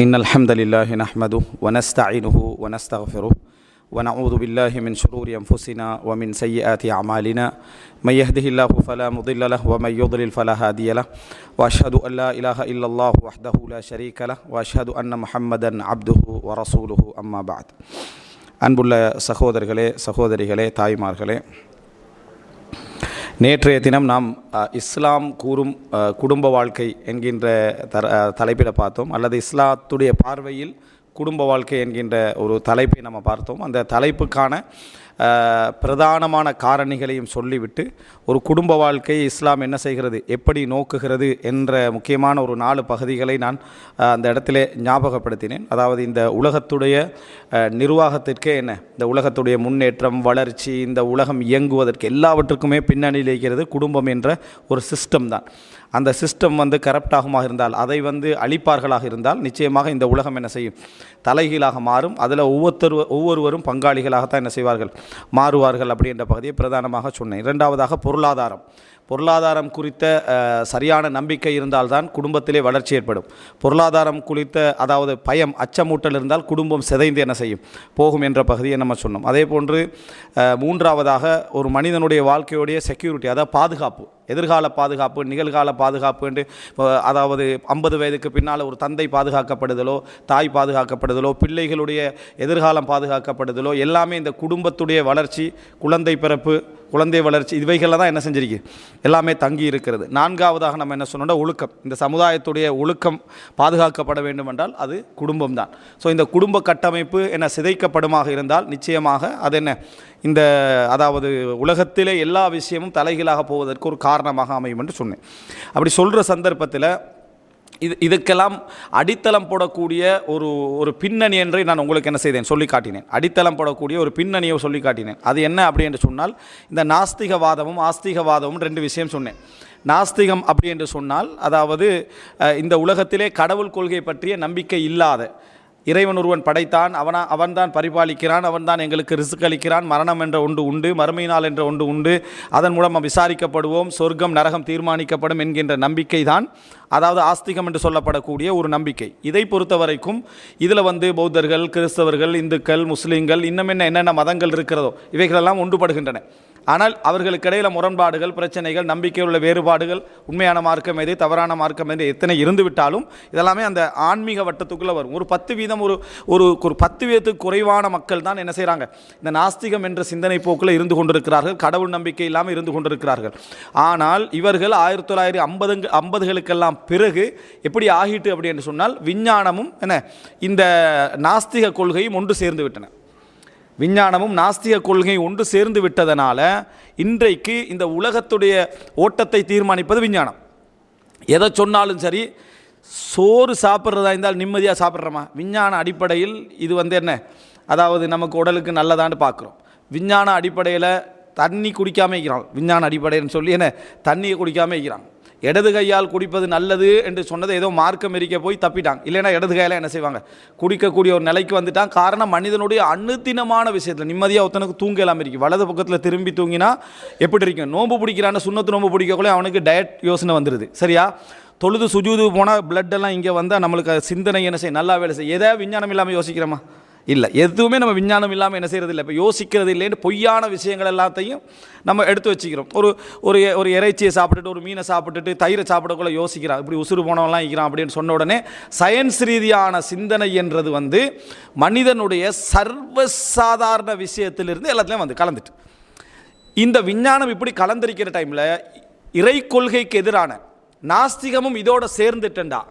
إن الحمد لله نحمده ونستعينه ونستغفره ونعوذ بالله من شرور أنفسنا ومن سيئات أعمالنا من يهده الله فلا مضل له ومن يضلل فلا هادي له وأشهد أن لا إله إلا الله وحده لا شريك له وأشهد أن محمدا عبده ورسوله أما بعد அன்புள்ள சகோதரர்களே சகோதரிகளே தாய்மார்களே, நேற்றைய தினம் நாம் இஸ்லாம் கூறும் குடும்ப வாழ்க்கை என்கின்ற தலைப்பில் பார்த்தோம், அல்லது இஸ்லாத்துடைய பார்வையில் குடும்ப வாழ்க்கை என்கின்ற ஒரு தலைப்பை நம்ம பார்த்தோம். அந்த தலைப்புக்கான பிரதானமான காரணிகளையும் சொல்லிவிட்டு ஒரு குடும்ப வாழ்க்கையை இஸ்லாம் என்ன செய்கிறது, எப்படி நோக்குகிறது என்ற முக்கியமான ஒரு 4 பகுதிகளை நான் அந்த இடத்திலே ஞாபகப்படுத்தினேன். அதாவது இந்த உலகத்துடைய நிர்வாகத்திற்கே என்ன, இந்த உலகத்துடைய முன்னேற்றம் வளர்ச்சி, இந்த உலகம் இயங்குவதற்கு எல்லாவற்றுக்குமே பின்னணியில் இருக்கிறது குடும்பம் என்ற ஒரு சிஸ்டம் தான். அந்த சிஸ்டம் கரப்டாகமாக இருந்தால், அதை அழிப்பார்களாக இருந்தால் நிச்சயமாக இந்த உலகம் என்ன செய்யும், தலைகீழாக மாறும். அதில் ஒவ்வொருவரும் பங்காளிகளாகத்தான் என்ன செய்வார்கள், மாறுவார்கள் அப்படின்ற பகுதியை பிரதானமாக சொன்னேன். இரண்டாவதாக பொருளாதாரம் குறித்த சரியான நம்பிக்கை இருந்தால்தான் குடும்பத்திலே வளர்ச்சி ஏற்படும். பொருளாதாரம் குறித்த அதாவது பயம், அச்சமூட்டல் இருந்தால் குடும்பம் சிதைந்து என்ன செய்யும், போகும் என்ற பகுதியை நம்ம சொன்னோம். அதே போன்று மூன்றாவதாக ஒரு மனிதனுடைய வாழ்க்கையுடைய செக்யூரிட்டி, அதாவது பாதுகாப்பு, எதிர்கால பாதுகாப்பு, நிகழ்கால பாதுகாப்பு என்று, அதாவது 50 வயதுக்கு பின்னால் ஒரு தந்தை பாதுகாக்கப்படுதலோ, தாய் பாதுகாக்கப்படுதலோ, பிள்ளைகளுடைய எதிர்காலம் பாதுகாக்கப்படுதலோ, எல்லாமே இந்த குடும்பத்துடைய வளர்ச்சி, குழந்தை பிறப்பு, குழந்தை வளர்ச்சி, இவைகளில் தான் என்ன செஞ்சிருக்கு, எல்லாமே தங்கி இருக்கிறது. நான்காவதாக நம்ம என்ன சொன்னோம்னா ஒழுக்கம். இந்த சமுதாயத்துடைய ஒழுக்கம் பாதுகாக்கப்பட வேண்டும் என்றால் அது குடும்பம் தான். ஸோ இந்த குடும்ப கட்டமைப்பு என்ன சிதைக்கப்படுமாக இருந்தால் நிச்சயமாக அது என்ன, இந்த அதாவது உலகத்திலே எல்லா விஷயமும் தலைகீழாக போவதற்கு ஒரு காரணமாக அமையும் என்று சொன்னேன். அப்படி சொல்கிற சந்தர்ப்பத்தில் இதுக்கெல்லாம் அடித்தளம் போடக்கூடிய ஒரு பின்னணி என்றை நான் உங்களுக்கு என்ன செய்தேன், சொல்லி காட்டினேன். அடித்தளம் போடக்கூடிய ஒரு பின்னணியை சொல்லி காட்டினேன். அது என்ன அப்படி என்று சொன்னால், இந்த நாஸ்திகவாதமும் ஆஸ்திகவாதமும் 2 விஷயம் சொன்னேன். நாஸ்திகம் அப்படி என்று சொன்னால், அதாவது இந்த உலகத்திலே கடவுள் கொள்கை பற்றிய நம்பிக்கை இல்லாத, இறைவன் ஒருவன் படைத்தான், அவன்தான் பரிபாலிக்கிறான், அவன்தான் எங்களுக்கு ரிஸ்க் அளிக்கிறான், மரணம் என்ற ஒன்று உண்டு, மறுமை நாள் என்ற ஒன்று உண்டு, அதன் மூலம் விசாரிக்கப்படுவோம், சொர்க்கம் நரகம் தீர்மானிக்கப்படும் என்கின்ற நம்பிக்கை தான் அதாவது ஆஸ்திகம் என்று சொல்லப்படக்கூடிய ஒரு நம்பிக்கை. இதை பொறுத்த வரைக்கும் இதில் பௌத்தர்கள், கிறிஸ்தவர்கள், இந்துக்கள், முஸ்லீம்கள், இன்னும் என்னென்ன மதங்கள் இருக்கிறதோ இவைகளெல்லாம் ஒன்றுபடுகின்றன. ஆனால் அவர்களுக்கு இடையில் முரண்பாடுகள், பிரச்சனைகள், நம்பிக்கையில் உள்ள வேறுபாடுகள், உண்மையான மார்க்கம் எது, தவறான மார்க்கம் எது, எத்தனை இருந்துவிட்டாலும் இதெல்லாமே அந்த ஆன்மீக வட்டத்துக்குள்ளே வரும். ஒரு 10% ஒரு 10% குறைவான மக்கள் தான் என்ன செய்கிறாங்க, இந்த நாஸ்திகம் என்ற சிந்தனை போக்கில் இருந்து கொண்டிருக்கிறார்கள், கடவுள் நம்பிக்கை இல்லாமல் இருந்து கொண்டிருக்கிறார்கள். ஆனால் இவர்கள் 1950களுக்கெல்லாம் பிறகு எப்படி ஆகிட்டு அப்படி என்று சொன்னால், விஞ்ஞானமும் என்ன இந்த நாஸ்திக கொள்கையும் ஒன்று சேர்ந்து விட்டன. விஞ்ஞானமும் நாஸ்திக கொள்கை ஒன்று சேர்ந்து விட்டதனால இன்றைக்கு இந்த உலகத்துடைய ஓட்டத்தை தீர்மானிப்பது விஞ்ஞானம். எதை சொன்னாலும் சரி, சோறு சாப்பிட்றதா இருந்தால் நிம்மதியாக சாப்பிட்றோமா, விஞ்ஞான அடிப்படையில் இது என்ன, அதாவது நமக்கு உடலுக்கு நல்லதான்னு பார்க்குறோம். விஞ்ஞான அடிப்படையில் தண்ணி குடிக்காமல் இருக்கிறான், விஞ்ஞான அடிப்படைன்னு சொல்லி என்ன தண்ணியை குடிக்காமல் இருக்கிறான். இடது கையால் குடிப்பது நல்லது என்று சொன்னதை ஏதோ மார்க்கம் எரிக்க போய் தப்பிட்டாங்க. இல்லைன்னா இடது கையால் என்ன செய்வாங்க, குடிக்கக்கூடிய ஒரு நிலைக்கு வந்துட்டான். காரணம், மனிதனுடைய அணுதினமான விஷயத்தில் நிம்மதியாக ஒருத்தனுக்கு தூங்க இல்லாமல் இருக்கு. வலது பக்கத்தில் திரும்பி தூங்கினா எப்படி இருக்கும், நோம்பு பிடிக்கிறான்னு சுண்ணத்து நோம்பு பிடிக்கக்குள்ளே அவனுக்கு டயட் யோசனை வந்துடுது. சரியா, தொழுது சுஜூது போனால் பிளட்டெல்லாம் இங்கே வந்தால் நம்மளுக்கு சிந்தனை என்ன செய்ய, நல்லா வேலை செய்ய. எதாவது விஞ்ஞானம் இல்லாமல் யோசிக்கிறோமா, இல்லை. எதுவுமே நம்ம விஞ்ஞானம் இல்லாமல் என்ன செய்கிறது இல்லை, இப்போ யோசிக்கிறது இல்லைன்னு பொய்யான விஷயங்கள் எல்லாத்தையும் நம்ம எடுத்து வச்சுக்கிறோம். ஒரு இறைச்சியை சாப்பிட்டுட்டு, ஒரு மீனை சாப்பிட்டுட்டு, தயிரை சாப்பிடக்குள்ள யோசிக்கிறான், இப்படி உசுறு போனவெல்லாம் இருக்கிறான் அப்படின்னு சொன்ன உடனே சயின்ஸ் ரீதியான சிந்தனை என்றது மனிதனுடைய சர்வசாதாரண விஷயத்திலிருந்து எல்லாத்துலேயும் கலந்துட்டு, இந்த விஞ்ஞானம் இப்படி கலந்திருக்கிற டைமில் இறை கொள்கைக்கு எதிரான நாஸ்திகமும் இதோட சேர்ந்துட்டா,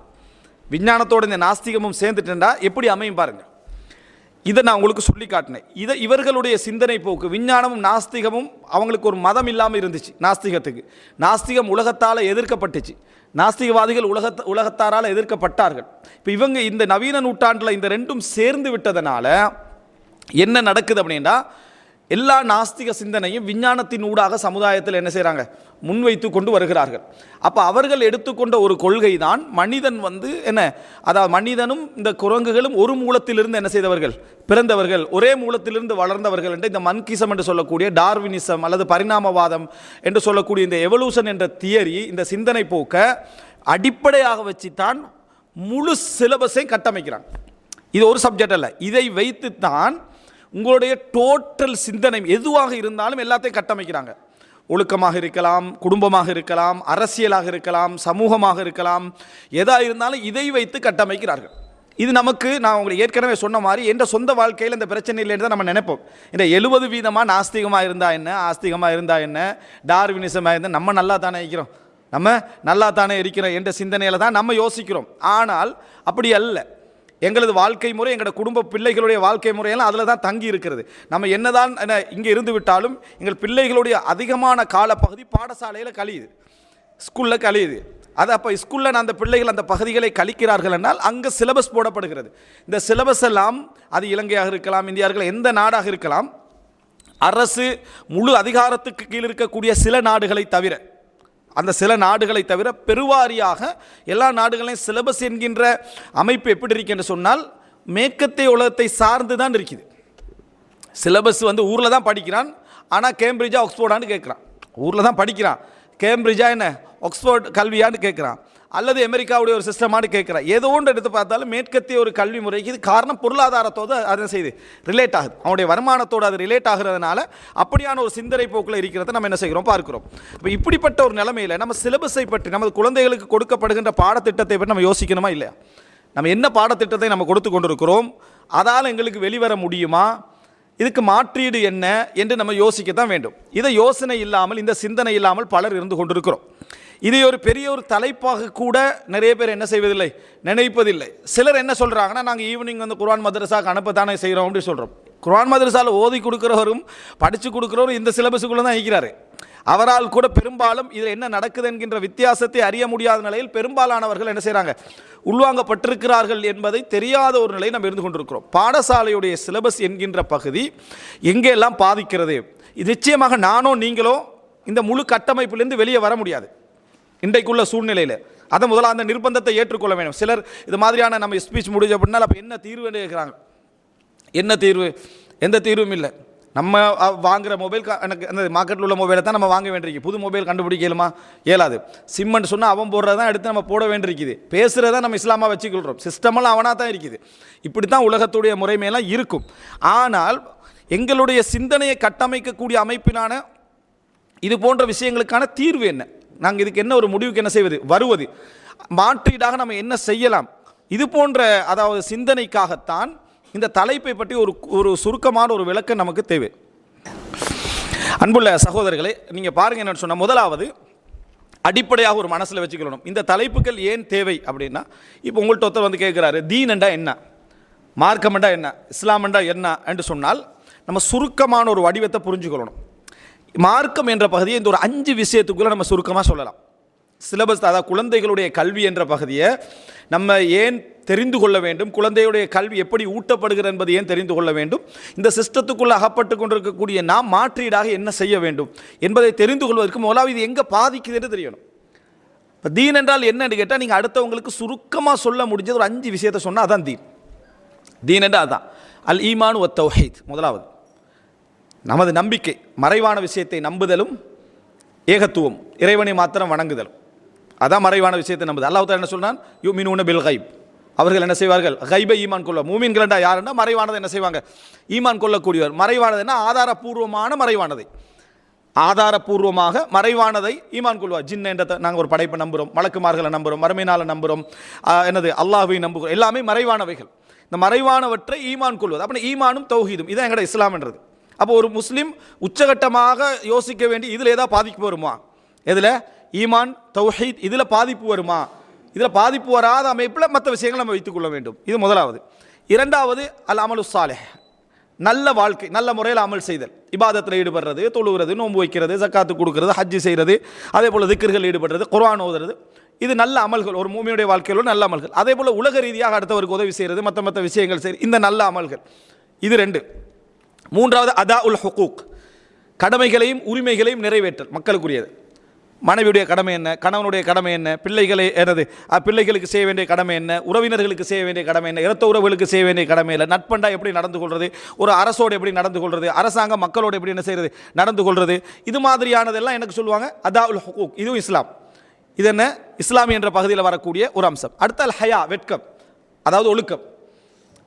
விஞ்ஞானத்தோட இந்த நாஸ்திகமும் சேர்ந்துட்டா எப்படி அமையும் பாருங்கள். இதை நான் உங்களுக்கு சொல்லி காட்டினேன். இவர்களுடைய சிந்தனை போக்கு, விஞ்ஞானமும் நாஸ்திகமும் அவங்களுக்கு ஒரு மதம் இல்லாமல் இருந்துச்சு. நாஸ்திகம் உலகத்தால் எதிர்க்கப்பட்டுச்சு, நாஸ்திகவாதிகள் உலகத்தாரால் எதிர்க்கப்பட்டார்கள். இப்போ இவங்க இந்த நவீன நூற்றாண்டில் இந்த 2ம் சேர்ந்து விட்டதனால என்ன நடக்குது அப்படின்னா, எல்லா நாஸ்திக சிந்தனையும் விஞ்ஞானத்தின் ஊடாக சமுதாயத்தில் என்ன செய்கிறாங்க, முன்வைத்து கொண்டு வருகிறார்கள். அப்போ அவர்கள் எடுத்துக்கொண்ட ஒரு கொள்கை தான் மனிதன் என்ன, அதாவது மனிதனும் இந்த குரங்குகளும் ஒரு மூலத்திலிருந்து என்ன செய்தவர்கள், பிறந்தவர்கள், ஒரே மூலத்திலிருந்து வளர்ந்தவர்கள் என்ற இந்த மன்கிசம் என்று சொல்லக்கூடிய டார்வினிசம் அல்லது பரிணாமவாதம் என்று சொல்லக்கூடிய இந்த எவல்யூஷன் என்ற தியரி, இந்த சிந்தனை போக்க அடிப்படையாக வச்சுத்தான் முழு சிலபஸையும் கட்டமைக்கிறாங்க. இது ஒரு சப்ஜெக்ட் அல்ல, இதை வைத்து தான் உங்களுடைய டோட்டல் சிந்தனை எதுவாக இருந்தாலும் எல்லாத்தையும் கட்டமைக்கிறாங்க. ஒழுக்கமாக இருக்கலாம், குடும்பமாக இருக்கலாம், அரசியலாக இருக்கலாம், சமூகமாக இருக்கலாம், எதாக இருந்தாலும் இதை வைத்து கட்டமைக்கிறார்கள். இது நமக்கு, நான் உங்களுக்கு ஏற்கனவே சொன்ன மாதிரி, என்ற சொந்த வாழ்க்கையில் இந்த பிரச்சனை இல்லைன்னு தான் நம்ம நினைப்போம். இந்த 70% நாஸ்திகமாக இருந்தால் என்ன, ஆஸ்திகமாக இருந்தால் என்ன, டார்வினிசமாக இருந்தால் நம்ம நல்லா தானே இருக்கிறோம், நம்ம நல்லா தானே இருக்கிறோம் என்ற சிந்தனையில் தான் நம்ம யோசிக்கிறோம். ஆனால் அப்படி அல்ல. எங்களது வாழ்க்கை முறை, எங்களோட குடும்ப பிள்ளைகளுடைய வாழ்க்கை முறையெல்லாம் அதில் தான் தங்கி இருக்கிறது. நம்ம என்னதான் இங்கே இருந்து விட்டாலும் எங்கள் பிள்ளைகளுடைய அதிகமான காலப்பகுதி பாடசாலையில் கழியுது, ஸ்கூலில் கழியுது. அது அப்போ ஸ்கூலில் அந்த பிள்ளைகள் அந்த பகுதிகளை கழிக்கிறார்கள் என்றால் அங்கே சிலபஸ் போடப்படுகிறது. இந்த சிலபஸ் எல்லாம் அது இலங்கையாக இருக்கலாம், இந்தியா இருக்கலாம், எந்த நாடாக இருக்கலாம், அரசு முழு அதிகாரத்துக்கு கீழ் இருக்கக்கூடிய சில நாடுகளை தவிர, அந்த சில நாடுகளை தவிர பெருவாரியாக எல்லா நாடுகளையும் சிலபஸ் என்கின்ற அமைப்பு எப்படி இருக்கு என்று சொன்னால் மேற்கத்திய உலகத்தை சார்ந்து தான் இருக்குது. சிலபஸ் ஊரில் தான் படிக்கிறான், ஆனால் கேம்பிரிட்ஜா ஆக்ஸ்போர்டான்னு கேட்குறான். ஊரில் தான் படிக்கிறான், கேம்பிரிட்ஜா என்ன ஆக்ஸ்போர்ட் கல்வியான்னு கேட்குறான், அல்லது அமெரிக்காவுடைய ஒரு சிஸ்டமானு கேட்குறான். ஏதோ ஒன்று எடுத்து பார்த்தாலும் மேற்கத்திய ஒரு கல்வி முறைக்கு இது காரணம் பொருளாதாரத்தோடு அதை செய்து ரிலேட் ஆகுது, அவனுடைய வருமானத்தோடு அது ரிலேட் ஆகிறதுனால அப்படியான ஒரு சிந்தனை போக்கில் இருக்கிறத நம்ம என்ன செய்கிறோம் பார்க்கிறோம். இப்போ இப்படிப்பட்ட ஒரு நிலைமையில் நம்ம சிலபஸை பற்றி, நமது குழந்தைகளுக்கு கொடுக்கப்படுகின்ற பாடத்திட்டத்தை பற்றி நம்ம யோசிக்கணுமா இல்லையா? நம்ம என்ன பாடத்திட்டத்தை நம்ம கொடுத்து கொண்டிருக்கிறோம், அதால் எங்களுக்கு வெளிவர முடியுமா, இதுக்கு மாற்றீடு என்ன என்று நம்ம யோசிக்க தான் வேண்டும். இதை யோசனை இல்லாமல், இந்த சிந்தனை இல்லாமல் பலர் இருந்து கொண்டிருக்கிறோம். இதை ஒரு பெரிய ஒரு தலைப்பாக கூட நிறைய பேர் என்ன செய்வதில்லை, நினைப்பதில்லை. சிலர் என்ன சொல்கிறாங்கன்னா, நாங்கள் ஈவினிங் குர்ஆன் மதரசாவுக்கு அனுப்பத்தானே செய்கிறோம் அப்படின்னு சொல்கிறோம். குர்ஆன் மதரசாவில் ஓதி கொடுக்குறவரும் படித்து கொடுக்குறவரும் இந்த சிலபஸுக்குள்ளே தான் இருக்கிறாரு. அவரால் கூட பெரும்பாலும் இதில் என்ன நடக்குது என்கின்ற வித்தியாசத்தை அறிய முடியாத நிலையில் பெரும்பாலானவர்கள் என்ன செய்கிறாங்க, உள்வாங்கப்பட்டிருக்கிறார்கள் என்பதை தெரியாத ஒரு நிலையை நம்ம இருந்து கொண்டிருக்கிறோம். பாடசாலையுடைய சிலபஸ் என்கின்ற பகுதி எங்கெல்லாம் பாதிக்கிறது, இது நிச்சயமாக நானோ நீங்களோ இந்த முழு கட்டமைப்பிலிருந்து வெளியே வர முடியாது இன்றைக்குள்ள சூழ்நிலையில். அதை முதல்ல அந்த நிர்பந்தத்தை ஏற்றுக்கொள்ள வேண்டும். சிலர் இது மாதிரியான நம்ம ஸ்பீச் முடிஞ்ச அப்படின்னா அப்போ என்ன தீர்வு கேட்குறாங்க. என்ன தீர்வு? எந்த தீர்வும் இல்லை. நம்ம வாங்குகிற மொபைல், எனக்கு அந்த மார்க்கெட்டில் உள்ள மொபைலை தான் நம்ம வாங்க வேண்டியிருக்கு. புது மொபைல் கண்டுபிடிக்கலுமா? இயலாது. சிம்மெண்ட் சொன்னால் அவன் போடுறதான் எடுத்து நம்ம போட வேண்டியிருக்குது. பேசுகிறத நம்ம இஸ்லாமாக வச்சுக்கொள்கிறோம், சிஸ்டமெல்லாம் அவனாக தான் இருக்குது. இப்படி தான் உலகத்துடைய முறைமையெல்லாம் இருக்கும். ஆனால் எங்களுடைய சிந்தனையை கட்டமைக்கக்கூடிய அமைப்பிலான இது போன்ற விஷயங்களுக்கான தீர்வு என்ன, நாங்கள் இதுக்கு என்ன ஒரு முடிவுக்கு என்ன செய்வது, வருவது, மாற்றீடாக நம்ம என்ன செய்யலாம், இது போன்ற அதாவது சிந்தனைக்காகத்தான் இந்த தலைப்பை பற்றி ஒரு சுருக்கமான ஒரு விளக்கம் நமக்கு தேவை. அன்புள்ள சகோதரர்களே, நீங்கள் பாருங்கள் என்னன்னு சொன்னால், முதலாவது அடிப்படையாக ஒரு மனசில் வச்சுக்கணும், இந்த தலைப்புகள் ஏன் தேவை அப்படின்னா, இப்போ உங்கள்கிட்ட ஒருத்தர் கேட்குறாரு, தீன் என்றா என்ன, மார்க்கம் என்றா என்ன, இஸ்லாம் என்றா என்ன என்று சொன்னால் நம்ம சுருக்கமான ஒரு வடிவத்தை புரிஞ்சுக்கொள்ளணும். மார்க்கம் என்ற பகுதியை இந்த ஒரு 5 விஷயத்துக்குள்ளே நம்ம சுருக்கமாக சொல்லலாம். சிலபஸ், அதாவது குழந்தைகளுடைய கல்வி என்ற பகுதியை நம்ம ஏன் தெரிந்து கொள்ள வேண்டும், குழந்தையுடைய கல்வி எப்படி ஊட்டப்படுகிறது என்பது ஏன் தெரிந்து கொள்ள வேண்டும், இந்த சிஸ்டத்துக்குள்ளே அகப்பட்டு கொண்டிருக்கக்கூடிய நாம் மாற்றீடாக என்ன செய்ய வேண்டும் என்பதை தெரிந்து கொள்வதற்கு முதலாவது இது எங்கே பாதிக்குதுன்னு தெரியணும். இப்போ தீன் என்றால் என்னன்னு கேட்டால், நீங்கள் அடுத்தவங்களுக்கு சுருக்கமாக சொல்ல முடிஞ்சது ஒரு 5 விஷயத்தை சொன்னால் அதான் தீன். தீன் என்றால் அதான் அல் ஈமான் வத் தௌஹீத். முதலாவது நமது நம்பிக்கை, மறைவான விஷயத்தை நம்புதலும், ஏகத்துவம், இறைவனை மாத்திரம் வணங்குதலும், அதான் மறைவான விஷயத்தை நம்புது. அல்லாஹ் தஆலா என்ன சொல்றான், யுமினூன பில் கைப், அவர்கள் என்ன செய்வார்கள், கைபை ஈமான் கொள்ள. மூமின்கள் என்றால் யாருன்னா மறைவானதை என்ன செய்வாங்க, ஈமான் கொள்ளக்கூடியவர். மறைவானது என்ன, ஆதாரபூர்வமான மறைவானதை, ஆதாரபூர்வமாக மறைவானதை ஈமான் கொள்வார். ஜின் என்ற நாங்கள் ஒரு படைப்பை நம்புகிறோம், மலக்குமார்களை நம்புகிறோம், மறுமையினால நம்புகிறோம், என்னது அல்லாஹ்வை நம்புகிறோம், எல்லாமே மறைவானவைகள். இந்த மறைவானவற்றை ஈமான் கொள்வது, அப்படி ஈமானும் தௌஹீதும், இதான் எங்கட இஸ்லாம் என்றது. அப்போ ஒரு முஸ்லீம் உச்சகட்டமாக யோசிக்க வேண்டி, இதில் ஏதாவது பாதிப்பு வருமா, இதில் ஈமான் தௌஹீத் இதில் பாதிப்பு வருமா, இதில் பாதிப்பு வராத அமைப்பில் மற்ற விஷயங்களை நம்ம வைத்துக்கொள்ள வேண்டும். இது முதலாவது. இரண்டாவது அல் அமலு சாலிஹ், நல்ல வாழ்க்கை, நல்ல முறையில் அமல் செய்தல், இபாதத்தில் ஈடுபடுறது, தொழுகிறது, நோன்பு வைக்கிறது, ஜக்காத்து கொடுக்கிறது, ஹஜ்ஜு செய்கிறது, அதே போல் திக்ர்கள் ஈடுபடுறது, குர்ஆன் ஓதுறது, இது நல்ல அமல்கள், ஒரு மூமியுடைய வாழ்க்கையில் நல்ல அமல்கள். அதே போல் உலக ரீதியாக அடுத்தவருக்கு உதவி செய்கிறது, மற்ற விஷயங்கள் செய்கிறது, இந்த நல்ல அமல்கள். இது 2. மூன்றாவது அதா உல் ஹுகூக், கடமைகளையும் உரிமைகளையும் நிறைவேற்றல், மக்களுக்குரியது. மனைவியுடைய கடமை என்ன, கணவனுடைய கடமை என்ன, பிள்ளைகளுக்கு செய்ய வேண்டிய கடமை என்ன, உறவினர்களுக்கு செய்ய வேண்டிய கடமை என்ன, இரத்த உறவுகளுக்கு செய்ய வேண்டிய கடமை இல்லை, நட்பண்டா எப்படி நடந்து கொள்வது, ஒரு அரசோடு எப்படி நடந்து கொள்வது, அரசாங்கம் மக்களோடு எப்படி என்ன செய்கிறது, நடந்து கொள்வது, இது மாதிரியானதெல்லாம் எனக்கு சொல்லுவாங்க அதா உல் ஹுகூக். இதுவும் இஸ்லாம். இது என்ன இஸ்லாமிய என்ற பகுதியில் வரக்கூடிய ஒரு அம்சம். அடுத்த அல் ஹயா, வெட்கம், அதாவது ஒழுக்கம்.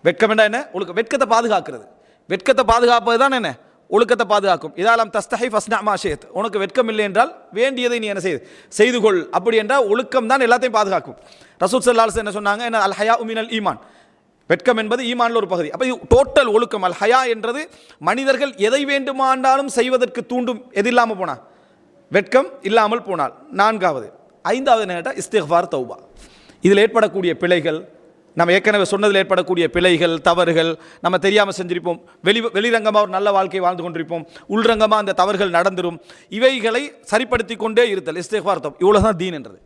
வெட்கம் என்ன? ஒழுக்கம். வெட்கத்தை பாதுகாக்கிறது. வெட்கத்தை பாதுகாப்பது தான் என்ன? ஒழுக்கத்தை பாதுகாக்கும். இதாலம் தஸ்தஹி ஃபஸ்னா மா ஷித், உனக்கு வெட்கம் இல்லை என்றால் வேண்டியதை நீ என்ன செய்து கொள். அப்படி என்றால் ஒழுக்கம் தான் எல்லாத்தையும் பாதுகாக்கும். ரசூல் ஸல்லல்லாஹு அலைஹி வஸல்லம் என்ன சொன்னாங்க? என்ன அல் ஹயா மினல் ஈமான், வெட்கம் என்பது ஈமான்ல ஒரு பகுதி. அப்போ டோட்டல் ஒழுக்கம். அல் ஹயா என்றது மனிதர்கள் எதை வேண்டுமானாலும் செய்வதற்கு தூண்டும். எது இல்லாமல் போனா? வெட்கம் இல்லாமல் போனால். 4வது. 5வது என்ன கேட்டால் இஸ்திக்ஃபார், தௌபா. இதில் ஏற்படக்கூடிய பிழைகள், நம்ம ஏற்கனவே சொன்னதில் ஏற்படக்கூடிய பிழைகள், தவறுகள், நம்ம தெரியாமல் செஞ்சிருப்போம். வெளிரங்கமாக ஒரு நல்ல வாழ்க்கை வாழ்ந்து கொண்டிருப்போம், உள்ரங்கமாக அந்த தவறுகள் நடந்துரும். இவைகளை சரிப்படுத்தி கொண்டே இருத்தல், இஸ்திக்ஃபார், தௌபா. இவ்வளோதான் தீன் என்றது.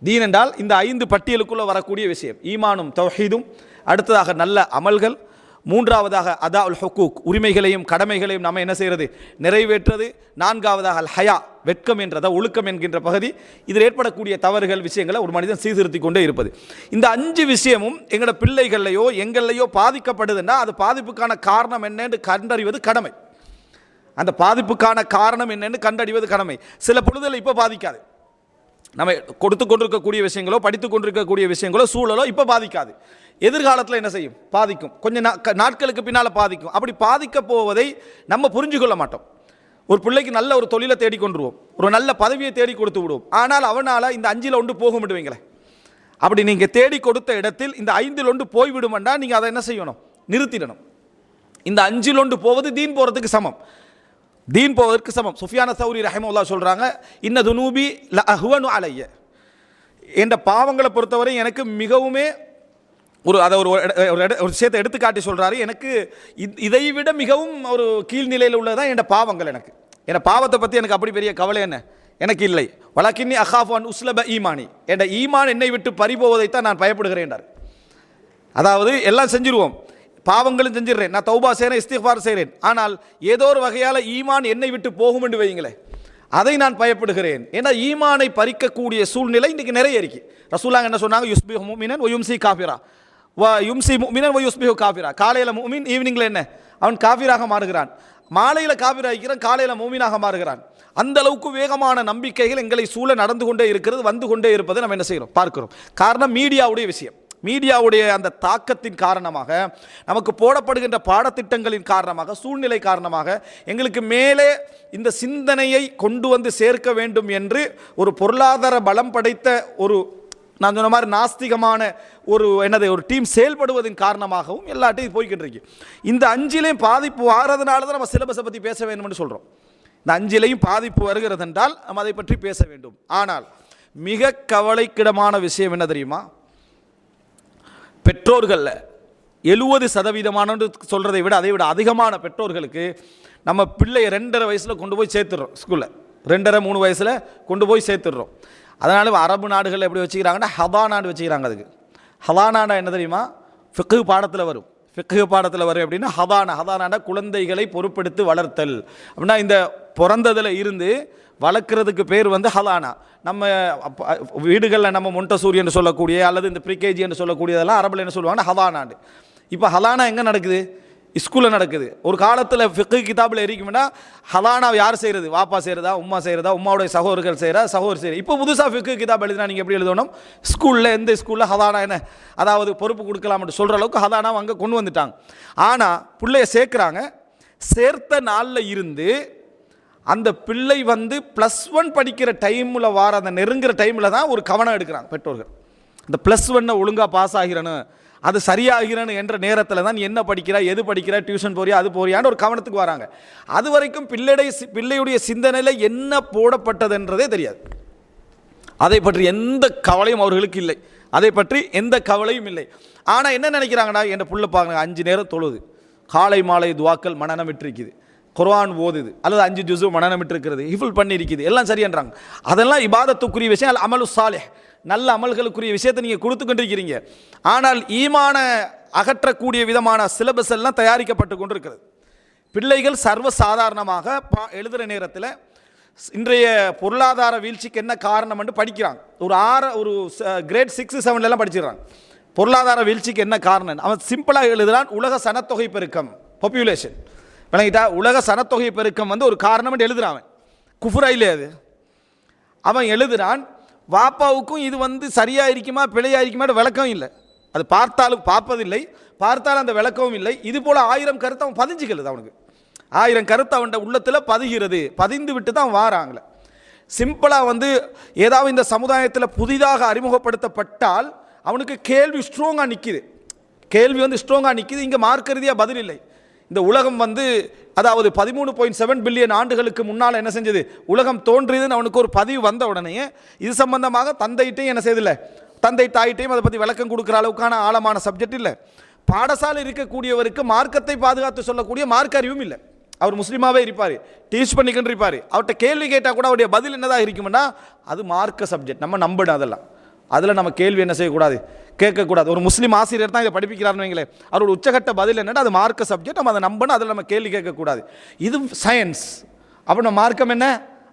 தீன் என்றால் இந்த 5 பட்டியலுக்குள்ளே வரக்கூடிய விஷயம். ஈமானும் தௌஹீதும், அடுத்ததாக நல்ல அமல்கள், 3வதாக அதா உல் ஹுக்கூக், உரிமைகளையும் கடமைகளையும் நம்ம என்ன செய்கிறது? நிறைவேற்றது. 4வதாக அல் ஹயா, வெட்கம் என்றத ஒழுக்கம் என்கின்ற பகுதி. இதில் ஏற்படக்கூடிய தவறுகள், விஷயங்களை ஒரு மனிதன் சீர்திருத்தி கொண்டே இருப்பது. இந்த 5 விஷயமும் எங்களோட பிள்ளைகளையோ எங்களையோ பாதிக்கப்படுதுன்னா அது பாதிப்புக்கான காரணம் என்னன்னு கண்டறிவது கடமை. அந்த பாதிப்புக்கான காரணம் என்னன்னு கண்டறிவது கடமை. சில பொழுதுல இப்போ பாதிக்காது, நம்ம கொடுத்து கொண்டிருக்கக்கூடிய விஷயங்களோ படித்து கொண்டிருக்கக்கூடிய விஷயங்களோ சூழலோ இப்போ பாதிக்காது. எதிர்காலத்தில் என்ன செய்யும்? பாதிக்கும். கொஞ்சம் நாட்களுக்கு பின்னால் பாதிக்கும். அப்படி பாதிக்க போவதை நம்ம புரிஞ்சு கொள்ள மாட்டோம். ஒரு பிள்ளைக்கு நல்ல ஒரு தொழிலை தேடிக்கொண்டுருவோம், ஒரு நல்ல பதவியை தேடி கொடுத்து விடுவோம். ஆனால் அவனால் இந்த 5ல் ஒன்று போக விடுவீங்களே. அப்படி நீங்கள் தேடி கொடுத்த இடத்தில் இந்த 5ல் ஒன்று போய்விடுமெண்டா நீங்கள் அதை என்ன செய்யணும்? நிறுத்திடணும். இந்த 5ல் ஒன்று போவது தீன் போகிறதுக்கு சமம். தீன் போவதற்கு சமம். சுஃபியான சௌரி ரஹிமஹுல்லாஹ் சொல்கிறாங்க, இன்ன துனூபி ல அஹ்வனு அலைய, என்ற பாவங்களை பொறுத்தவரை எனக்கு மிகவுமே அதை ஒரு விஷயத்தை எடுத்துக்காட்டி சொல்கிறாரு. எனக்கு இதை விட மிகவும் ஒரு கீழ்நிலையில் உள்ளதான் என் பாவங்கள். எனக்கு என் பாவத்தை பற்றி எனக்கு அப்படி பெரிய கவலை என்ன எனக்கு இல்லை. வலக்கின்னி அஹாஃபு அன் உஸ்லப ஈமானி, என் ஈமான் என்னை விட்டு பறிபோவதைத்தான் நான் பயப்படுகிறேன் என்றார். அதாவது எல்லாம் செஞ்சிருவோம், பாவங்களும் செஞ்சிடுறேன், நான் தௌபா செய்கிறேன், இஸ்திக்ஃபார் செய்கிறேன். ஆனால் ஏதோ ஒரு வகையால் ஈமான் என்னை விட்டு போகும் என்று வைங்களேன், அதை நான் பயப்படுகிறேன். ஏன்னா ஈமானை பறிக்கக்கூடிய சூழ்நிலை இன்றைக்கு நிறைய இருக்கு. ரசூலுல்லாஹ் என்ன சொன்னாங்க? யுஸ்பிஹு முஃமினன் வ யும்சி காஃபிரா வ யும்சி முஃமினன் வ யுஸ்பிஹு காஃபிரா. காலையில் முஃமின், ஈவினிங்கில் என்ன? அவன் காஃபிராக மாறுகிறான். மாலையில் காஃபிராகிறான், காலையில் முஃமினாக மாறுகிறான். அந்த அளவுக்கு வேகமான நம்பிக்கைகள் எங்களை சூழ நடந்து கொண்டே இருக்கிறது, வந்து கொண்டே இருப்பதை நம்ம என்ன செய்கிறோம்? பார்க்கிறோம். காரணம் மீடியாவுடைய விஷயம். மீடியாவுடைய அந்த தாக்கத்தின் காரணமாக, நமக்கு போடப்படுகின்ற பாடத்திட்டங்களின் காரணமாக, சூழ்நிலை காரணமாக எங்களுக்கு மேலே இந்த சிந்தனையை கொண்டு வந்து சேர்க்க வேண்டும் என்று ஒரு பொருளாதார பலம் படைத்த ஒரு, நான் சொன்ன மாதிரி நாஸ்திகமான ஒரு டீம் செயல்படுவதன் காரணமாகவும் எல்லாட்டையும் போய்கிட்டு இருக்கு. இந்த 5லையும் பாதிப்பு வாரதுனால தான் நம்ம சிலபஸை பற்றி பேச வேண்டும் என்று சொல்கிறோம். இந்த 5லையும் பாதிப்பு வருகிறது என்றால் நம்ம அதை பற்றி பேச வேண்டும். ஆனால் மிக கவலைக்கிடமான விஷயம் என்ன தெரியுமா? பெற்றோர்களில் 70% சொல்கிறதை விட அதை விட அதிகமான பெற்றோர்களுக்கு நம்ம பிள்ளைய 2.5 வயசில் கொண்டு போய் சேர்த்துடுறோம். ஸ்கூலில் 2.5-3 வயசில் கொண்டு போய் சேர்த்துடுறோம். அதனால அரபு நாடுகளில் எப்படி வச்சுக்கிறாங்கன்னா ஹதானான்னு வச்சுக்கிறாங்க. அதுக்கு ஹதானானா என்ன தெரியுமா? ஃபிக்ஹ் பாடத்தில் வரும். ஃபிக்ஹ் பாடத்தில் வரும் எப்படின்னா ஹதானானா குழந்தைகளை பொறுப்பெடுத்து வளர்த்தல். அப்படின்னா இந்த பிறந்ததில் இருந்து வளர்க்குறதுக்கு பேர் ஹதானா. நம்ம வீடுகளில் நம்ம மொண்டசூரி என்று சொல்லக்கூடிய அல்லது இந்த ப்ரீகேஜி என்று சொல்லக்கூடியதெல்லாம் அரபில் என்ன சொல்லுவாங்கன்னா ஹதானாண்டு. இப்போ ஹதானா எங்கே நடக்குது? ஸ்கூலில் நடக்குது. ஒரு காலத்தில் ஃபிக்ஹ் கிதாபில் இருக்கும்னா ஹதானா யார் செய்கிறது? வாப்பா செய்கிறதா, உம்மா செய்கிறதா, உம்மாவுடைய சகோதரர்கள் செய்கிறா, சகோதரி செய்கிற. இப்போ புதுசாக ஃபிக்ஹ் கிதாப் எழுதினா நீங்கள் எப்படி எழுதணும்? ஸ்கூலில் எந்த ஸ்கூலில் ஹதானா என்ன, அதாவது பொறுப்பு கொடுக்கலாம்னு சொல்கிற அளவுக்கு ஹதானா அங்கே கொண்டு வந்துட்டாங்க. ஆனால் பிள்ளைய சேர்க்குறாங்க. சேர்த்த நாளில் இருந்து அந்த பிள்ளை +1 படிக்கிற டைமில் வார அந்த நெருங்குற டைமில் தான் ஒரு கவனம் எடுக்கிறாங்க பெற்றோர்கள். இந்த +1 ஒழுங்காக பாஸ் ஆகிறணும், அது சரியாகிறன்னு என்ற நேரத்தில் தான் என்ன படிக்கிறா, எது படிக்கிறா, டியூஷன் போறியா, அது போறியான்னு ஒரு கவனத்துக்கு வராங்க. அது வரைக்கும் பிள்ளையுடைய சிந்தனையில் என்ன போடப்பட்டதுன்றதே தெரியாது. அதை பற்றி எந்த கவலையும் அவர்களுக்கு இல்லை. அதை பற்றி எந்த கவலையும் இல்லை. ஆனால் என்ன நினைக்கிறாங்கடா, என் புள்ள பாருங்க 5 நேரம் தொழுது, காலை மாலை துவாக்கள் மனநம் விட்டுருக்குது, குர்ஆன் ஓதுது, அல்லது 5 ஜுஸு மனநம் விட்டுருக்கிறது, ஹிஃபுல் பண்ணியிருக்குது, எல்லாம் சரியான்றாங்க. அதெல்லாம் இபாதத்துக்குரிய விஷயம். அல் அமலு சாலிஹ், நல்ல அமல்களுக்குரிய விஷயத்தை நீங்கள் கொடுத்து கொண்டிருக்கிறீங்க. ஆனால் ஈமான அகற்றக்கூடிய விதமான சிலபஸ் எல்லாம் தயாரிக்கப்பட்டு கொண்டிருக்கிறது. பிள்ளைகள் சர்வசாதாரணமாக எழுதுகிற நேரத்தில் இன்றைய பொருளாதார வீழ்ச்சிக்கு என்ன காரணம் என்று படிக்கிறாங்க. ஒரு கிரேட் 6, 7 படிச்சிடறாங்க. பொருளாதார வீழ்ச்சிக்கு என்ன காரணம்? அவன் சிம்பிளாக எழுதுகிறான், உலக சனத்தொகை பெருக்கம், பாப்புலேஷன் விளங்கிட்டா. உலக சனத்தொகை பெருக்கம் ஒரு காரணம் என்று எழுதுகிறான். குஃபுரா இல்லையா அது? அவன் எழுதுகிறான், வாப்பாவுக்கும் இது வந்து சரியாக இருக்குமா பிழையாக இருக்குமா விளக்கம் இல்லை. அது பார்த்தாலும் பார்ப்பதில்லை, பார்த்தாலும் அந்த விளக்கமும் இல்லை. இது போல் 1000 கருத்து அவன் பதிஞ்சுக்கிறது. அவனுக்கு 1000 கருத்து அவன் உள்ளத்தில் பதிகிறது, பதிந்து விட்டு தான் வாராங்களே. சிம்பிளாக வந்து ஏதாவது இந்த சமுதாயத்தில் புதிதாக அறிமுகப்படுத்தப்பட்டால் அவனுக்கு கேள்வி ஸ்ட்ராங்காக நிற்கிது, கேள்வி வந்து ஸ்ட்ராங்காக நிற்கிது. இங்கே மார்க்க ரீதியாக பதில் இல்லை. இந்த உலகம் வந்து அதாவது 13.7 பில்லியன் ஆண்டுகளுக்கு முன்னால் என்ன செஞ்சது, உலகம் தோன்றியதுன்னு அவனுக்கு ஒரு பதிவு வந்த உடனே இது சம்பந்தமாக தந்தைட்டையும் என்ன செய்யதில்லை, தந்தை தாயிட்டையும் அதை பற்றி விளக்கம் கொடுக்குற அளவுக்கான ஆழமான சப்ஜெக்ட் இல்லை. பாடசாலை இருக்கக்கூடியவருக்கு மார்க்கத்தை பாதுகாத்து சொல்லக்கூடிய மார்க்க அறிவும் இல்லை. அவர் முஸ்லீமாவே இருப்பார், டீச் பண்ணிக்கிட்டு இருப்பார். அவர்கிட்ட கேள்வி கேட்டால் கூட அவருடைய பதில் என்னதாக இருக்கும்னா அது மார்க்க சப்ஜெக்ட், நம்ம நம்பணும். அதெல்லாம் அதில் நம்ம கேள்வி என்ன செய்யக்கூடாது, கேட்கக்கூடாது. ஒரு முஸ்லீம் ஆசிரியர் தான் இதை படிப்பிக்கிறாருன்னு வைங்களேன், அவரோட உச்சகட்ட பதில் என்னன்னா அது மார்க்க சப்ஜெக்ட், நம்ம அதை நம்பணும். அதில் நம்ம கேள்வி கேட்கக்கூடாது. இது சயின்ஸ். அப்போ நம்ம மார்க்கம் என்ன,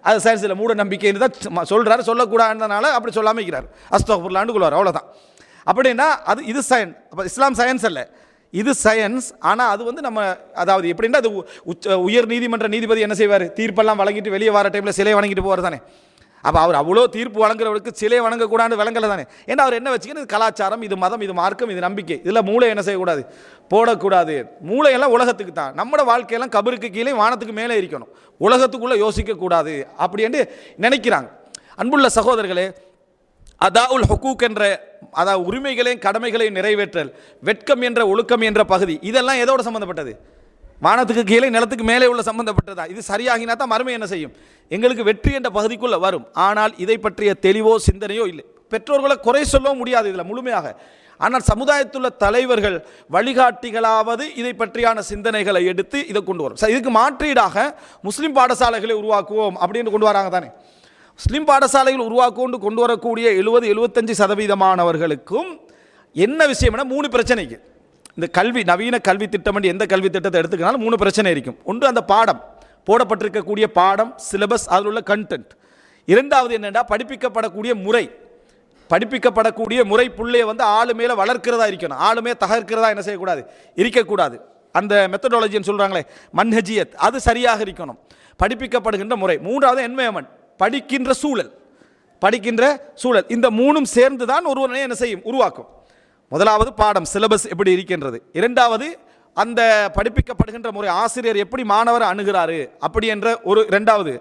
அது சயின்ஸ் இல்லை, மூட நம்பிக்கைன்னு தான் சொல்கிறாரு. சொல்லக்கூடாதுனால அப்படி சொல்லாமல் இருக்கிறார், அஸ்தக்ஃபிருல்லாஹ்னு சொல்லுவார், அவ்வளோதான். அப்படின்னா அது இது சயின்ஸ். அப்போ இஸ்லாம் சயின்ஸ் அல்ல, இது சயின்ஸ். ஆனால் அது வந்து நம்ம அதாவது எப்படின்னா அது உயர் நீதிமன்ற நீதிபதி என்ன செய்வார், தீர்ப்பெல்லாம் வழங்கிட்டு வெளியே வர டைமில் சிலையை வணங்கிட்டு போவார் தானே. அப்போ அவர் அவ்வளோ தீர்ப்பு வழங்குறவருக்கு சிலையை வணங்கக்கூடாது விளங்கலை தானே. ஏன்னா அவர் என்ன வச்சுக்கணும், இது கலாச்சாரம், இது மதம், இது மார்க்கம், இது நம்பிக்கை, இதில் மூளை என்ன செய்யக்கூடாது, போடக்கூடாது. மூளையெல்லாம் உலகத்துக்கு தான், நம்மளோட வாழ்க்கையெல்லாம் கபருக்கு கீழே வானத்துக்கு மேலே இருக்கணும், உலகத்துக்குள்ளே யோசிக்கக்கூடாது அப்படின்னு நினைக்கிறாங்க. அன்புள்ள சகோதரர்களே, அதாவுல் ஹுக்கூக் என்ற அதாவது உரிமைகளையும் கடமைகளையும் நிறைவேற்றல், வெட்கம் என்ற ஒழுக்கம் என்ற பகுதி, இதெல்லாம் எதோடு சம்மந்தப்பட்டது, வானத்துக்கு கீழே நிலத்துக்கு மேலே உள்ள சம்பந்தப்பட்டதா. இது சரியாகினா தான் மறுமை என்ன செய்யும், எங்களுக்கு வெற்றி என்ற பகுதிக்குள்ளே வரும். ஆனால் இதை பற்றிய தெளிவோ சிந்தனையோ இல்லை. பெற்றோர்களை குறை சொல்லவும் முடியாது இதில் முழுமையாக. ஆனால் சமுதாயத்துள்ள தலைவர்கள் வழிகாட்டிகளாவது இதை பற்றியான சிந்தனைகளை எடுத்து இதை கொண்டு வரும். இதுக்கு மாற்றீடாக முஸ்லீம் பாடசாலைகளை உருவாக்குவோம் அப்படின்னு கொண்டு வராங்க தானே. முஸ்லீம் பாடசாலைகள் கொண்டு வரக்கூடிய 70-75% என்ன விஷயம்னா 3 பிரச்சனைக்கு. இந்த கல்வி, நவீன கல்வி திட்டம், எந்த கல்வி திட்டத்தை எடுத்துக்கினாலும் 3 பிரச்சனை இருக்கும். ஒன்று அந்த பாடம், போடப்பட்டிருக்கக்கூடிய பாடம், சிலபஸ், அதில் உள்ள கண்டென்ட். இரண்டாவது என்னென்னா படிப்பிக்கப்படக்கூடிய முறை, படிப்பிக்கப்படக்கூடிய முறை பிள்ளையை வந்து ஆளு மேலே வளர்க்கிறதா இருக்கணும், ஆளுமே தகர்க்கிறதா என்ன செய்யக்கூடாது, இருக்கக்கூடாது. அந்த மெத்தடாலஜின்னு சொல்கிறாங்களே மன்ஹஜியத், அது சரியாக இருக்கணும், படிப்பிக்கப்படுகின்ற முறை. மூன்றாவது என்வைரன்மெண்ட், படிக்கின்ற சூழல், படிக்கின்ற சூழல். இந்த 3ம் சேர்ந்து தான் ஒருவனை என்ன செய்யும், உருவாக்கும். முதலாவது பாடம், சிலபஸ் எப்படி இருக்கின்றது. இரண்டாவது அந்த படிப்பிக்கப்படுகின்ற முறை, ஆசிரியர் எப்படி மாணவரை அணுகிறாரு அப்படி என்ற ஒரு இரண்டாவது.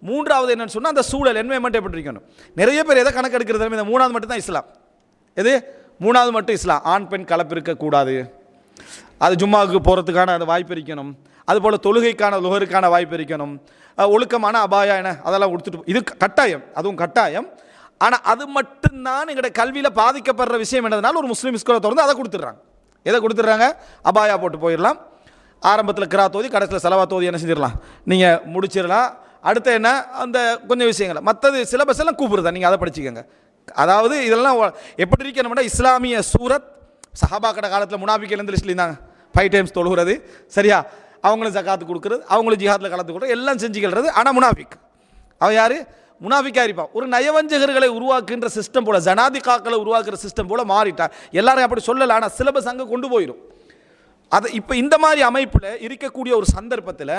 மூன்றாவது என்னன்னு சொன்னால் அந்த சூழல், என்வைரன்மெண்ட் எப்படி இருக்கணும். நிறைய பேர் எதை கணக்கெடுக்கிறது, இந்த 3வது மட்டும் தான் இஸ்லாம். எது 3வது மட்டும் இஸ்லாம். ஆண் பெண் கலப்பு இருக்கக்கூடாது, அது ஜும்மாவுக்கு போகிறதுக்கான அந்த வாய்ப்பு இருக்கணும், அதுபோல் தொழுகைக்கான லுஹருக்கான வாய்ப்பு இருக்கணும், ஒழுக்கமான அபாயா என அதெல்லாம் கொடுத்துட்டு, இது கட்டாயம், அதுவும் கட்டாயம். ஆனால் அது மட்டும்தான் எங்களோட கல்வியில் பாதிக்கப்படுற விஷயம் என்னதுனால ஒரு முஸ்லீம் ஸ்கூலை திறந்து அதை கொடுத்துட்றாங்க. எதை கொடுத்துட்றாங்க, அபாயா போட்டு போயிடலாம், ஆரம்பத்தில் கிராத் ஓதி கடைசியில் செலவாத் ஓதி என்ன செஞ்சிடலாம், நீங்கள் முடிச்சிடலாம். அடுத்து என்ன அந்த கொஞ்சம் விஷயங்களை, மற்றது சிலபஸ் எல்லாம் கூப்பிடுறதா, நீங்கள் அதை படிச்சுக்கோங்க. அதாவது இதெல்லாம் எப்படி இருக்கணும்னா இஸ்லாமிய சூரத், சஹாபாக்கட காலத்தில் முனாஃபிக்கள் எந்த லிஸ்ட்ல இருந்தாங்க, 5 டைம்ஸ் தொழுகிறது, சரியா, அவங்களும் ஜகாத்து கொடுக்குறது, அவங்களும் ஜிஹாத்தில் கலந்து கொடுக்குறது, எல்லாம் செஞ்சுக்கிறது. ஆனால் முனாஃபிக் அவன் யார், முனாஃபிக்காக இருப்பான். ஒரு நயவஞ்சகர்களை உருவாக்குகின்ற சிஸ்டம் போல, ஜனாதிகாக்களை உருவாக்குற சிஸ்டம் போல மாறிட்டா. எல்லாரும் அப்படி சொல்லலை, ஆனால் சிலபஸ் அங்கே கொண்டு போயிடும். அது இப்போ இந்த மாதிரி அமைப்பில் இருக்கக்கூடிய ஒரு சந்தர்ப்பத்தில்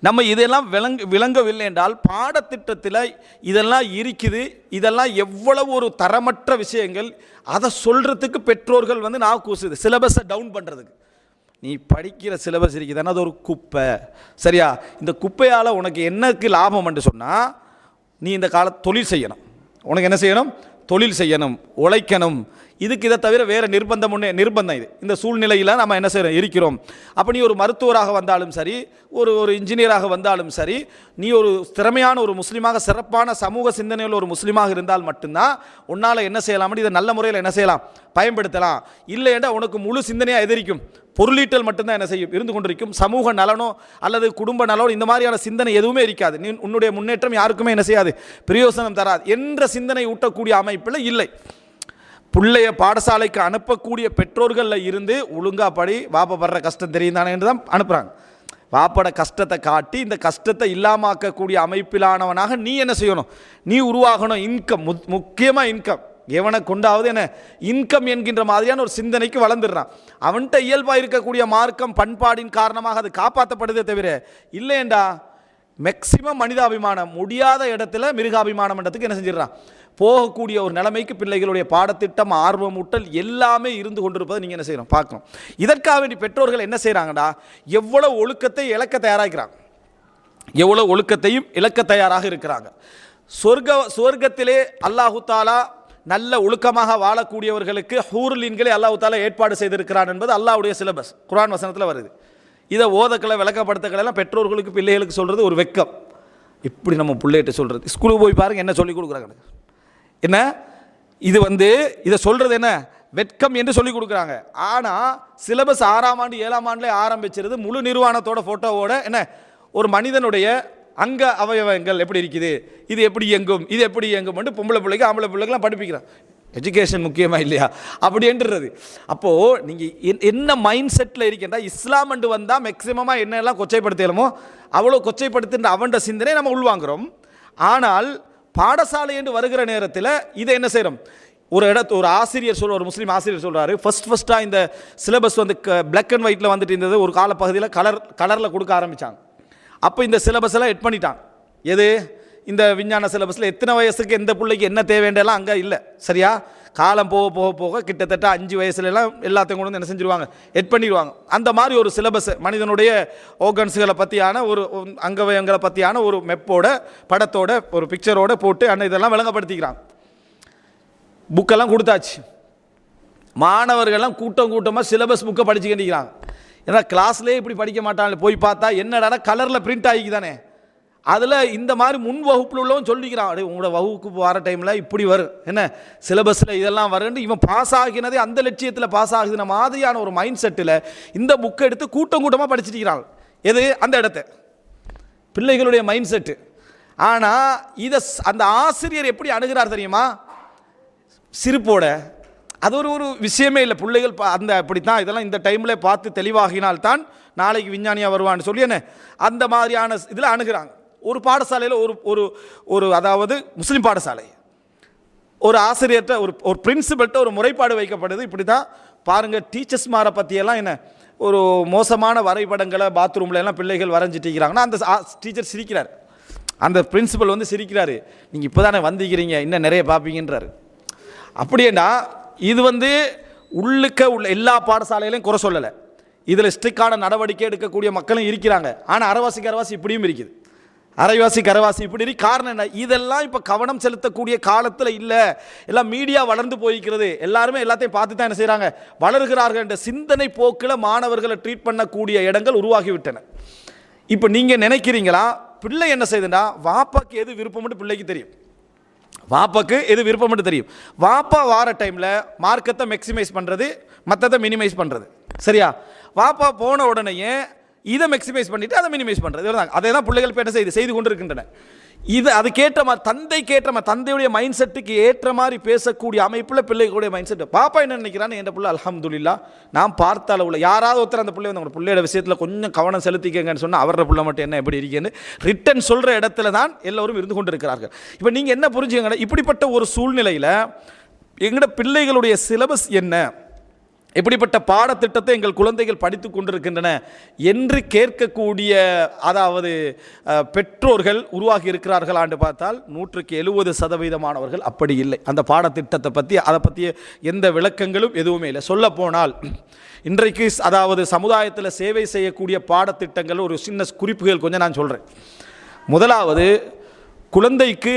நம்ம இதெல்லாம் விளங்கவில்லை என்றால், பாடத்திட்டத்தில் இதெல்லாம் இருக்குது, இதெல்லாம் எவ்வளவு ஒரு தரமற்ற விஷயங்கள், அதை சொல்கிறதுக்கு பெற்றோர்கள் வந்து நான் கூசுது, சிலபஸை டவுன் பண்ணுறதுக்கு. நீ படிக்கிற சிலபஸ் இருக்குதுன்னா அது ஒரு குப்பை, சரியா, இந்த குப்பையால் உனக்கு என்னக்கு லாபம் என்று சொன்னால், நீ இந்த தொழில் செய்யணும், உனக்கு என்ன செய்யணும், தொழில் செய்யணும், உழைக்கணும். இதுக்கு இதை தவிர வேறு நிர்பந்தம் இது. இந்த சூழ்நிலையில் நம்ம என்ன செய்கிறோம், இருக்கிறோம். அப்போ நீ ஒரு மருத்துவராக வந்தாலும் சரி, ஒரு இன்ஜினியராக வந்தாலும் சரி, நீ ஒரு திறமையான ஒரு முஸ்லீமாக, சிறப்பான சமூக சிந்தனையில் ஒரு முஸ்லீமாக இருந்தால் மட்டும்தான் உன்னால் என்ன செய்யலாம், இதை நல்ல முறையில் என்ன செய்யலாம், பயன்படுத்தலாம். இல்லைன்னா உனக்கு முழு சிந்தனையாக எதிரிக்கும், பொருளீட்டல் மட்டும்தான் என்ன செய்யும், இருந்து கொண்டிருக்கும். சமூக நலனோ அல்லது குடும்ப நலனோ இந்த மாதிரியான சிந்தனை எதுவுமே இருக்காது. நீ உன்னுடைய முன்னேற்றம் யாருக்குமே என்ன செய்யாது, பிரயோசனம் தராது என்ற சிந்தனை ஊட்டக்கூடிய அமைப்பில் இல்லை. பிள்ளைய பாடசாலைக்கு அனுப்பக்கூடிய பெற்றோர்களில் இருந்து ஒழுங்கா படி, வாப்பா படுற கஷ்டம் தெரியும் தானே என்று தான் அனுப்புகிறாங்க. வாப்பட கஷ்டத்தை காட்டி இந்த கஷ்டத்தை இல்லாமக்கக்கூடிய அமைப்பிலானவனாக நீ என்ன செய்யணும், நீ உருவாகணும். இன்கம், முக்கியமாக இன்கம், எவனை கொண்டாவது என்ன இன்கம் என்கின்ற மாதிரியான ஒரு சிந்தனைக்கு வளர்ந்துடுறான். அவன்கிட்ட இயல்பாக இருக்கக்கூடிய மார்க்கம் பண்பாடின் காரணமாக அது காப்பாற்றப்படுதே தவிர, இல்லையண்டா மேக்சிமம் மனிதாபிமானம் முடியாத இடத்துல மிருகாபிமானம் என்றதுக்கு என்ன செஞ்சிடறான், போகக்கூடிய ஒரு நிலைமைக்கு பிள்ளைகளுடைய பாடத்திட்டம், ஆர்வமூட்டல் எல்லாமே இருந்து கொண்டிருப்பதை நீங்கள் என்ன செய்யணும் பார்க்கணும். இதற்காக வேண்டி பெற்றோர்கள் என்ன செய்கிறாங்கடா, எவ்வளோ ஒழுக்கத்தை இழக்க தயாராகிறாங்க, எவ்வளோ ஒழுக்கத்தையும் இழக்க தயாராக இருக்கிறாங்க. சொர்க்கத்திலே அல்லாஹு தாலா நல்ல ஒழுக்கமாக வாழக்கூடியவர்களுக்கு ஹூர்லீன்களை அல்லாஹு தாலா ஏற்பாடு செய்திருக்கிறான் என்பது அல்லாஹ்வுடைய சிலபஸ், குர்ஆன் வசனத்தில் வருது. இதை ஓதக்களை விளக்கப்படுத்தக்களெல்லாம் பெற்றோர்களுக்கு பிள்ளைகளுக்கு சொல்கிறது ஒரு வெக்கம். இப்படி நம்ம பிள்ளைகிட்ட சொல்கிறது, ஸ்கூலுக்கு போய் பாருங்கள் என்ன சொல்லிக் கொடுக்குறாங்க, என்ன இது இதை சொல்கிறது என்ன வெட்கம் என்று சொல்லிக் கொடுக்குறாங்க. ஆனால் சிலபஸ் 6ஆம் ஆண்டு 7ஆம் ஆண்டுலேயே ஆரம்பிச்சிருது, முழு நிர்வாணத்தோட ஃபோட்டோவோட என்ன ஒரு மனிதனுடைய அங்க அவயவங்கள் எப்படி இருக்குது, இது எப்படி இயங்கும், இது எப்படி இயங்கும் என்று பொம்பளை பிள்ளைக்கு ஆம்பளை பிள்ளைக்கெல்லாம் படிப்பிக்கிறான். எஜுகேஷன் முக்கியமா இல்லையா அப்படின்றது. அப்போது நீங்கள் என்ன மைண்ட் செட்டில் இருக்கேன்டா, இஸ்லாம் என்று வந்தால் மேக்சிமமாக என்னெல்லாம் கொச்சைப்படுத்தலுமோ அவ்வளோ கொச்சைப்படுத்துன்ற அவன் சிந்தனை நம்ம உள்வாங்குறோம். ஆனால் பாடசாலை என்று வருகிற நேரத்தில் இதை என்ன செய்கிறோம், ஒரு ஆசிரியர் ஒரு முஸ்லீம் ஆசிரியர் சொல்கிறாரு, ஃபஸ்ட்டாக இந்த சிலபஸ் பிளாக் அண்ட் ஒயிட்டில் வந்துட்டு இருந்தது, ஒரு காலப்பகுதியில் கலரில் கொடுக்க ஆரம்பித்தாங்க. அப்போ இந்த சிலபஸ் எல்லாம் எட் பண்ணிட்டான். எது இந்த விஞ்ஞான சிலபஸில் எத்தனை வயசுக்கு எந்த பிள்ளைக்கு என்ன தேவைன்றெல்லாம் அங்கே இல்லை. சரியா, காலம் போக போக போக கிட்டத்தட்ட 5 வயசுலலாம் எல்லாத்தையும் கொண்டு வந்து என்ன செஞ்சுருவாங்க, எட் பண்ணிடுவாங்க. அந்த மாதிரி ஒரு சிலபஸ் மனிதனுடைய ஓர்கன்ஸுகளை பற்றியான ஒரு அங்கவயங்களை பற்றியான ஒரு மெப்போட படத்தோட ஒரு பிக்சரோட போட்டு இதெல்லாம் விளங்கப்படுத்திக்கிறாங்க. புக்கெல்லாம் கொடுத்தாச்சு, மாணவர்கள்லாம் கூட்டமாக சிலபஸ் புக்கை படிச்சுக்கிட்டிருக்கிறாங்க. ஏன்னா கிளாஸ்லேயே இப்படி படிக்க மாட்டாங்க, போய் பார்த்தா என்னடா கலரில் பிரிண்ட் ஆகிக்குதானே. அதில் இந்த மாதிரி முன் வகுப்பில் உள்ளவன் சொல்லிக்கிறான், அப்படியே உங்களோட வகுப்புக்கு வர டைமில் இப்படி வரும், என்ன சிலபஸில் இதெல்லாம் வருன்னு இவன் பாஸ் ஆகினதே அந்த லட்சியத்தில் பாஸ் ஆகுதுன மாதிரியான ஒரு மைண்ட் செட்டில் இந்த புக்கை எடுத்து கூட்டமாக படிச்சுட்டு எது அந்த இடத்த பிள்ளைகளுடைய மைண்ட் செட்டு. ஆனால் இதை அந்த ஆசிரியர் எப்படி அணுகிறார் தெரியுமா, சிரிப்போட. அது ஒரு விஷயமே இல்லை. பிள்ளைகள் அப்படித்தான் இதெல்லாம் இந்த டைமில் பார்த்து தெளிவாகினால்தான் நாளைக்கு விஞ்ஞானியாக வருவான்னு சொல்லி என்ன அந்த மாதிரியான இதில் அணுகிறாங்க. ஒரு பாடசாலையில் ஒரு அதாவது முஸ்லீம் பாடசாலை, ஒரு ஆசிரியர்கிட்ட ஒரு பிரின்சிபல்கிட்ட ஒரு முறைப்பாடு வைக்கப்படுது. இப்படி தான் பாருங்கள், டீச்சர்ஸ் மாரை பற்றியெல்லாம் என்ன ஒரு மோசமான வரைபடங்களை பாத்ரூமில் எல்லாம் பிள்ளைகள் வரைஞ்சிட்டிருக்கிறாங்கன்னா அந்த டீச்சர் சிரிக்கிறார், அந்த பிரின்சிபல் சிரிக்கிறாரு, நீங்கள் இப்போ தானே வந்திக்கிறீங்க, இன்னும் நிறைய பார்ப்பீங்கன்றாரு. அப்படியேண்டா இது உள்ளுக்க உள்ள எல்லா பாடசாலையிலையும் குறை சொல்லலை, இதில் ஸ்ட்ரிக்டான நடவடிக்கை எடுக்கக்கூடிய மக்களும் இருக்கிறாங்க. ஆனால் அரைவாசி இப்படியும் இருக்குது, அரைவாசி இப்படி இருக்கு. காரணம் என்ன, இதெல்லாம் இப்போ கவனம் செலுத்தக்கூடிய காலத்தில் இல்லை, எல்லாம் மீடியா வளர்ந்து போய்க்கிறது, எல்லாருமே எல்லாத்தையும் பார்த்து தான் என்ன செய்கிறாங்க, வளர்கிறார்கள் என்ற சிந்தனை போக்கில் மாணவர்களை ட்ரீட் பண்ணக்கூடிய இடங்கள் உருவாகிவிட்டன. இப்போ நீங்கள் நினைக்கிறீங்களா, பிள்ளை என்ன செய்யுதுன்னா வாப்பாக்கு எது விருப்பம்னு பிள்ளைக்கு தெரியும், வாப்பாக்கு எது விருப்பம்னு தெரியும். வாப்பா வார டைமில் மார்க்கத்தை மேக்சிமைஸ் பண்ணுறது, மற்றதை மினிமைஸ் பண்ணுறது. சரியா, வாப்பா போன உடனேயே இதை மேக்சிமைஸ் பண்ணிவிட்டு அதை மினிமைஸ் பண்ணுறது. அதே தான் பிள்ளைகள் இப்போ என்ன செய்து கொண்டிருக்கின்றன. இது அதுக்கேற்ற மாதிரி தந்தைக்கு ஏற்ற மாதிரி தந்தையுடைய மைண்ட் செட்டுக்கு ஏற்ற மாதிரி பேசக்கூடிய அமைப்பில் பிள்ளைகளுடைய மைண்ட் செட். பாப்பா என்ன நினைக்கிறான்னு, என் பிள்ளை அல்ஹம்துலில்லாஹ் நான் பார்த்த அளவில் யாராவது ஒருத்தர் அந்த பிள்ளை உங்களோட பிள்ளையோட விஷயத்தில் கொஞ்சம் கவனம் செலுத்திக்கங்கன்னு சொன்னால் அவரோட பிள்ளை மட்டும் என்ன எப்படி இருக்கேன்னு ரிட்டன் சொல்கிற இடத்துல தான் எல்லோரும் இருந்து கொண்டு இருக்கிறார்கள். இப்போ நீங்கள் என்ன புரிஞ்சுக்கங்க, இப்படிப்பட்ட ஒரு சூழ்நிலையில் எங்களோட பிள்ளைகளுடைய சிலபஸ் என்ன, எப்படிப்பட்ட பாடத்திட்டத்தை எங்கள் குழந்தைகள் படித்து கொண்டிருக்கின்றன என்று கேட்கக்கூடிய அதாவது பெற்றோர்கள் உருவாகி இருக்கிறார்களான்னு பார்த்தால் 170% அப்படி இல்லை. அந்த பாடத்திட்டத்தை பற்றி அதை பற்றிய எந்த விளக்கங்களும் எதுவுமே இல்லை. சொல்லப்போனால் இன்றைக்கு அதாவது சமுதாயத்தில் சேவை செய்யக்கூடிய பாடத்திட்டங்கள் ஒரு சின்ன குறிப்புகள் கொஞ்சம் நான் சொல்கிறேன். முதலாவது, குழந்தைக்கு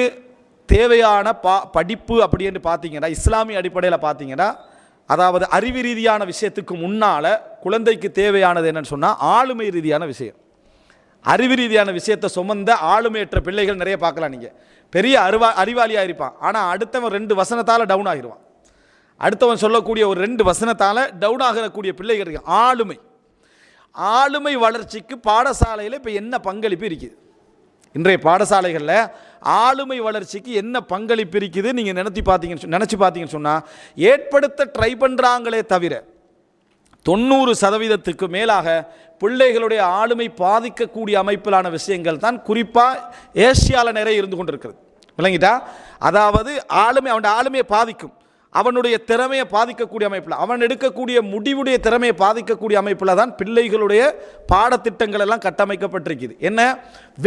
தேவையான படிப்பு அப்படி என்று பார்த்தீங்கன்னா இஸ்லாமிய அடிப்படையில் பார்த்தீங்கன்னா, அதாவது அறிவு ரீதியான விஷயத்துக்கு முன்னால் குழந்தைக்கு தேவையானது என்னன்னு சொன்னால் ஆளுமை ரீதியான விஷயம். அறிவு ரீதியான விஷயத்தை சுமந்த ஆளுமையற்ற பிள்ளைகள் நிறைய பார்க்கலாம். நீங்கள் பெரிய அறிவாளியாக இருப்பான், ஆனால் அடுத்தவன் 2 வசனத்தால் டவுன் ஆகிடுவான். அடுத்தவன் சொல்லக்கூடிய ஒரு 2 வசனத்தால் டவுன் ஆகக்கூடிய பிள்ளைகள் இருக்கு. ஆளுமை வளர்ச்சிக்கு பாடசாலையில் இப்போ என்ன பங்களிப்பு இருக்குது, இன்றைய பாடசாலைகளில் ஆளுமை வளர்ச்சிக்கு என்ன பங்களிப்பு இருக்குது நீங்கள் நினச்சி பார்த்தீங்கன்னு சொன்னால் ஏற்படுத்த ட்ரை பண்ணுறாங்களே தவிர 90% மேலாக பிள்ளைகளுடைய ஆளுமை பாதிக்கக்கூடிய அமைப்பிலான விஷயங்கள் தான் குறிப்பாக ஏசியாவில் நிறைய இருந்து கொண்டிருக்கிறது. விளங்கிட்டா, அதாவது அவனுடைய ஆளுமையை பாதிக்கும், அவனுடைய திறமையை பாதிக்கக்கூடிய அமைப்பில், அவன் எடுக்கக்கூடிய முடிவுடைய திறமையை பாதிக்கக்கூடிய அமைப்பில் தான் பிள்ளைகளுடைய பாடத்திட்டங்கள் எல்லாம் கட்டமைக்கப்பட்டிருக்குது. என்ன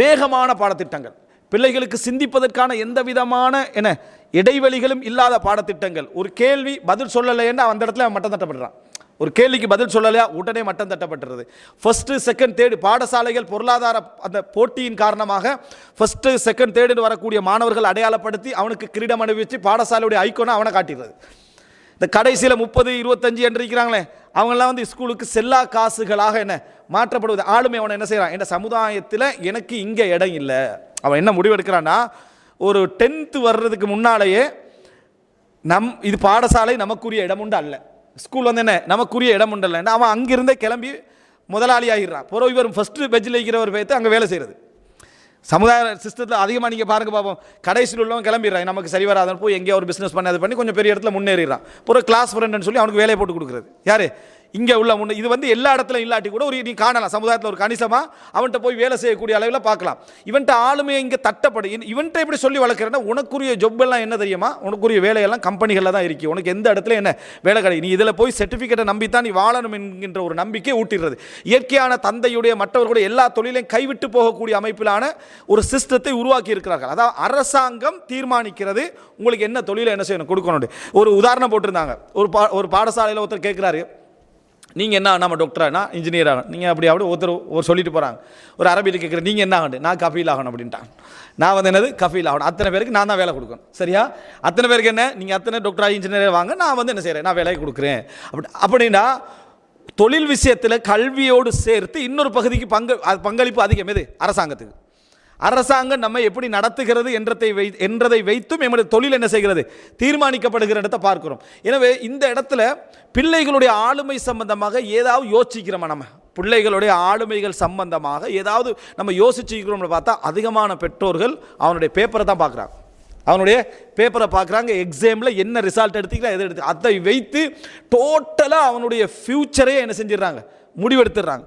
வேகமான பாடத்திட்டங்கள், பிள்ளைகளுக்கு சிந்திப்பதற்கான எந்த விதமான என்ன இடைவெளிகளும் இல்லாத பாடத்திட்டங்கள். ஒரு கேள்வி பதில் சொல்லலைன்னா அந்த இடத்துல மட்டம் தட்டப்படுறான். ஒரு கேள்விக்கு பதில் சொல்லலையா உடனே மட்டம் தட்டப்பட்டுறது. ஃபர்ஸ்ட் செகண்ட் தேர்டு பாடசாலைகள் பொருளாதார அந்த போட்டியின் காரணமாக ஃபர்ஸ்ட் செகண்ட் தேர்டு வரக்கூடிய மாணவர்கள் அடையாளப்படுத்தி அவனுக்கு கிரீடம் அணிவிச்சு பாடசாலையுடைய ஐக்கோனை அவனை காட்டிடுறது. இந்த கடைசியில் 30, 25 என்று இருக்கிறாங்களே அவங்கெல்லாம் வந்து ஸ்கூலுக்கு செல்லா காசுகளாக என்ன மாற்றப்படுவது. ஆளுமை அவனை என்ன செய்கிறான், என் சமுதாயத்தில் எனக்கு இங்கே இடம் இல்லை. அவன் என்ன முடிவெடுக்கிறான்னா, ஒரு 10th வர்றதுக்கு முன்னாலேயே இது பாடசாலை நமக்குரிய இடம் உண்டு அல்ல, ஸ்கூல் வந்து என்ன நமக்குரிய இடம் உண்டு அல்ல, அவன் அங்கிருந்தே கிளம்பி முதலாளி ஆகிடுறான். பிறகு இவர் ஃபஸ்ட்டு பெஞ்சில் இருக்கிறவர் பேர்த்து அங்கே வேலை செய்கிறது. சமுதாய சிஸ்டத்தில் அதிகமாக நீங்கள் பாருங்கள் பார்ப்போம், கடைசியில் உள்ளவன் கிளம்பிடுறான், நமக்கு சரி வராதுன்னு போய் எங்கேயோ ஒரு பிஸ்னஸ் பண்ணி அது பண்ணி கொஞ்சம் பெரிய இடத்துல முன்னேறிடுறான். ஒரு கிளாஸ் ஃப்ரெண்டுன்னு சொல்லி அவனுக்கு வேலையை போட்டு கொடுக்குறது யார், இங்கே உள்ள இது வந்து எல்லா இடத்துல இல்லாட்டி கூட ஒரு நீ காணலாம் சமுதாயத்தில் ஒரு கணிசமாக அவன்கிட்ட போய் வேலை செய்யக்கூடிய அளவில் பார்க்கலாம். இவன்ட்ட ஆளுமையை இங்கே தட்டப்படு. இவன்ட்ட எப்படி சொல்லி வளர்க்குறேன்னா, உனக்குரிய ஜொப் எல்லாம் என்ன தெரியுமா, உனக்குரிய வேலையெல்லாம் கம்பெனிகளில் தான் இருக்குது, உனக்கு எந்த இடத்துல என்ன வேலை கிடைக்கும், நீ இதில் போய் சர்டிஃபிகேட்டை நம்பித்தான் நீ வாழணும் என்கின்ற ஒரு நம்பிக்கை ஊட்டிடுறது. இயற்கையான தந்தையுடைய மற்றவர்களுடைய எல்லா தொழிலையும் கைவிட்டு போகக்கூடிய அமைப்பிலான ஒரு சிஸ்டத்தை உருவாக்கி இருக்கிறார்கள். அதாவது அரசாங்கம் தீர்மானிக்கிறது உங்களுக்கு என்ன தொழிலை என்ன செய்யணும் கொடுக்கணும். ஒரு உதாரணம் போட்டிருந்தாங்க, ஒரு பாடசாலையில் ஒருத்தர் கேட்குறாரு, நீங்கள் என்ன நம்ம டாக்டரானா இன்ஜினியர் ஆகணும், நீங்கள் அப்படி ஒரு சொல்லிட்டு போகிறாங்க. ஒரு அரபியில் கேட்குறேன், நீங்கள் என்ன ஆகணும், நான் கஃபீல் ஆகணும் அப்படின்ட்டான். நான் வந்து என்னது கஃபீல் ஆகணும், அத்தனை பேருக்கு நான் தான் வேலை கொடுக்கணும். சரியா, அத்தனை பேருக்கு என்ன நீங்கள் அத்தனை டாக்டராக இன்ஜினியர் வாங்க, நான் வந்து என்ன செய்கிறேன், நான் வேலை கொடுக்குறேன். அப்படின்னா தொழில் விஷயத்தில் கல்வியோடு சேர்த்து இன்னொரு பகுதிக்கு பங்களிப்பு அதிகம். எது அரசாங்கத்துக்கு. அரசாங்கம் நம்ம எப்படி நடத்துகிறது என்றதை வைத்தும் எங்களுடைய தொழில் என்ன செய்கிறது தீர்மானிக்கப்படுகிற இடத்தை பார்க்கிறோம். எனவே இந்த இடத்துல பிள்ளைகளுடைய ஆளுமை சம்பந்தமாக ஏதாவது யோசிக்கிறோமா, நம்ம பிள்ளைகளுடைய ஆளுமைகள் சம்பந்தமாக ஏதாவது நம்ம யோசிச்சுக்கிறோம்னு பார்த்தா அதிகமான பெற்றோர்கள் அவனுடைய பேப்பரை தான் பார்க்குறாங்க, அவனுடைய பேப்பரை பார்க்குறாங்க, எக்ஸாமில் என்ன ரிசல்ட் எடுத்துக்கலாம் எதை எடுத்து அதை வைத்து டோட்டலாக அவனுடைய ஃப்யூச்சரே என்ன செஞ்சிடறாங்க முடிவெடுத்துடுறாங்க.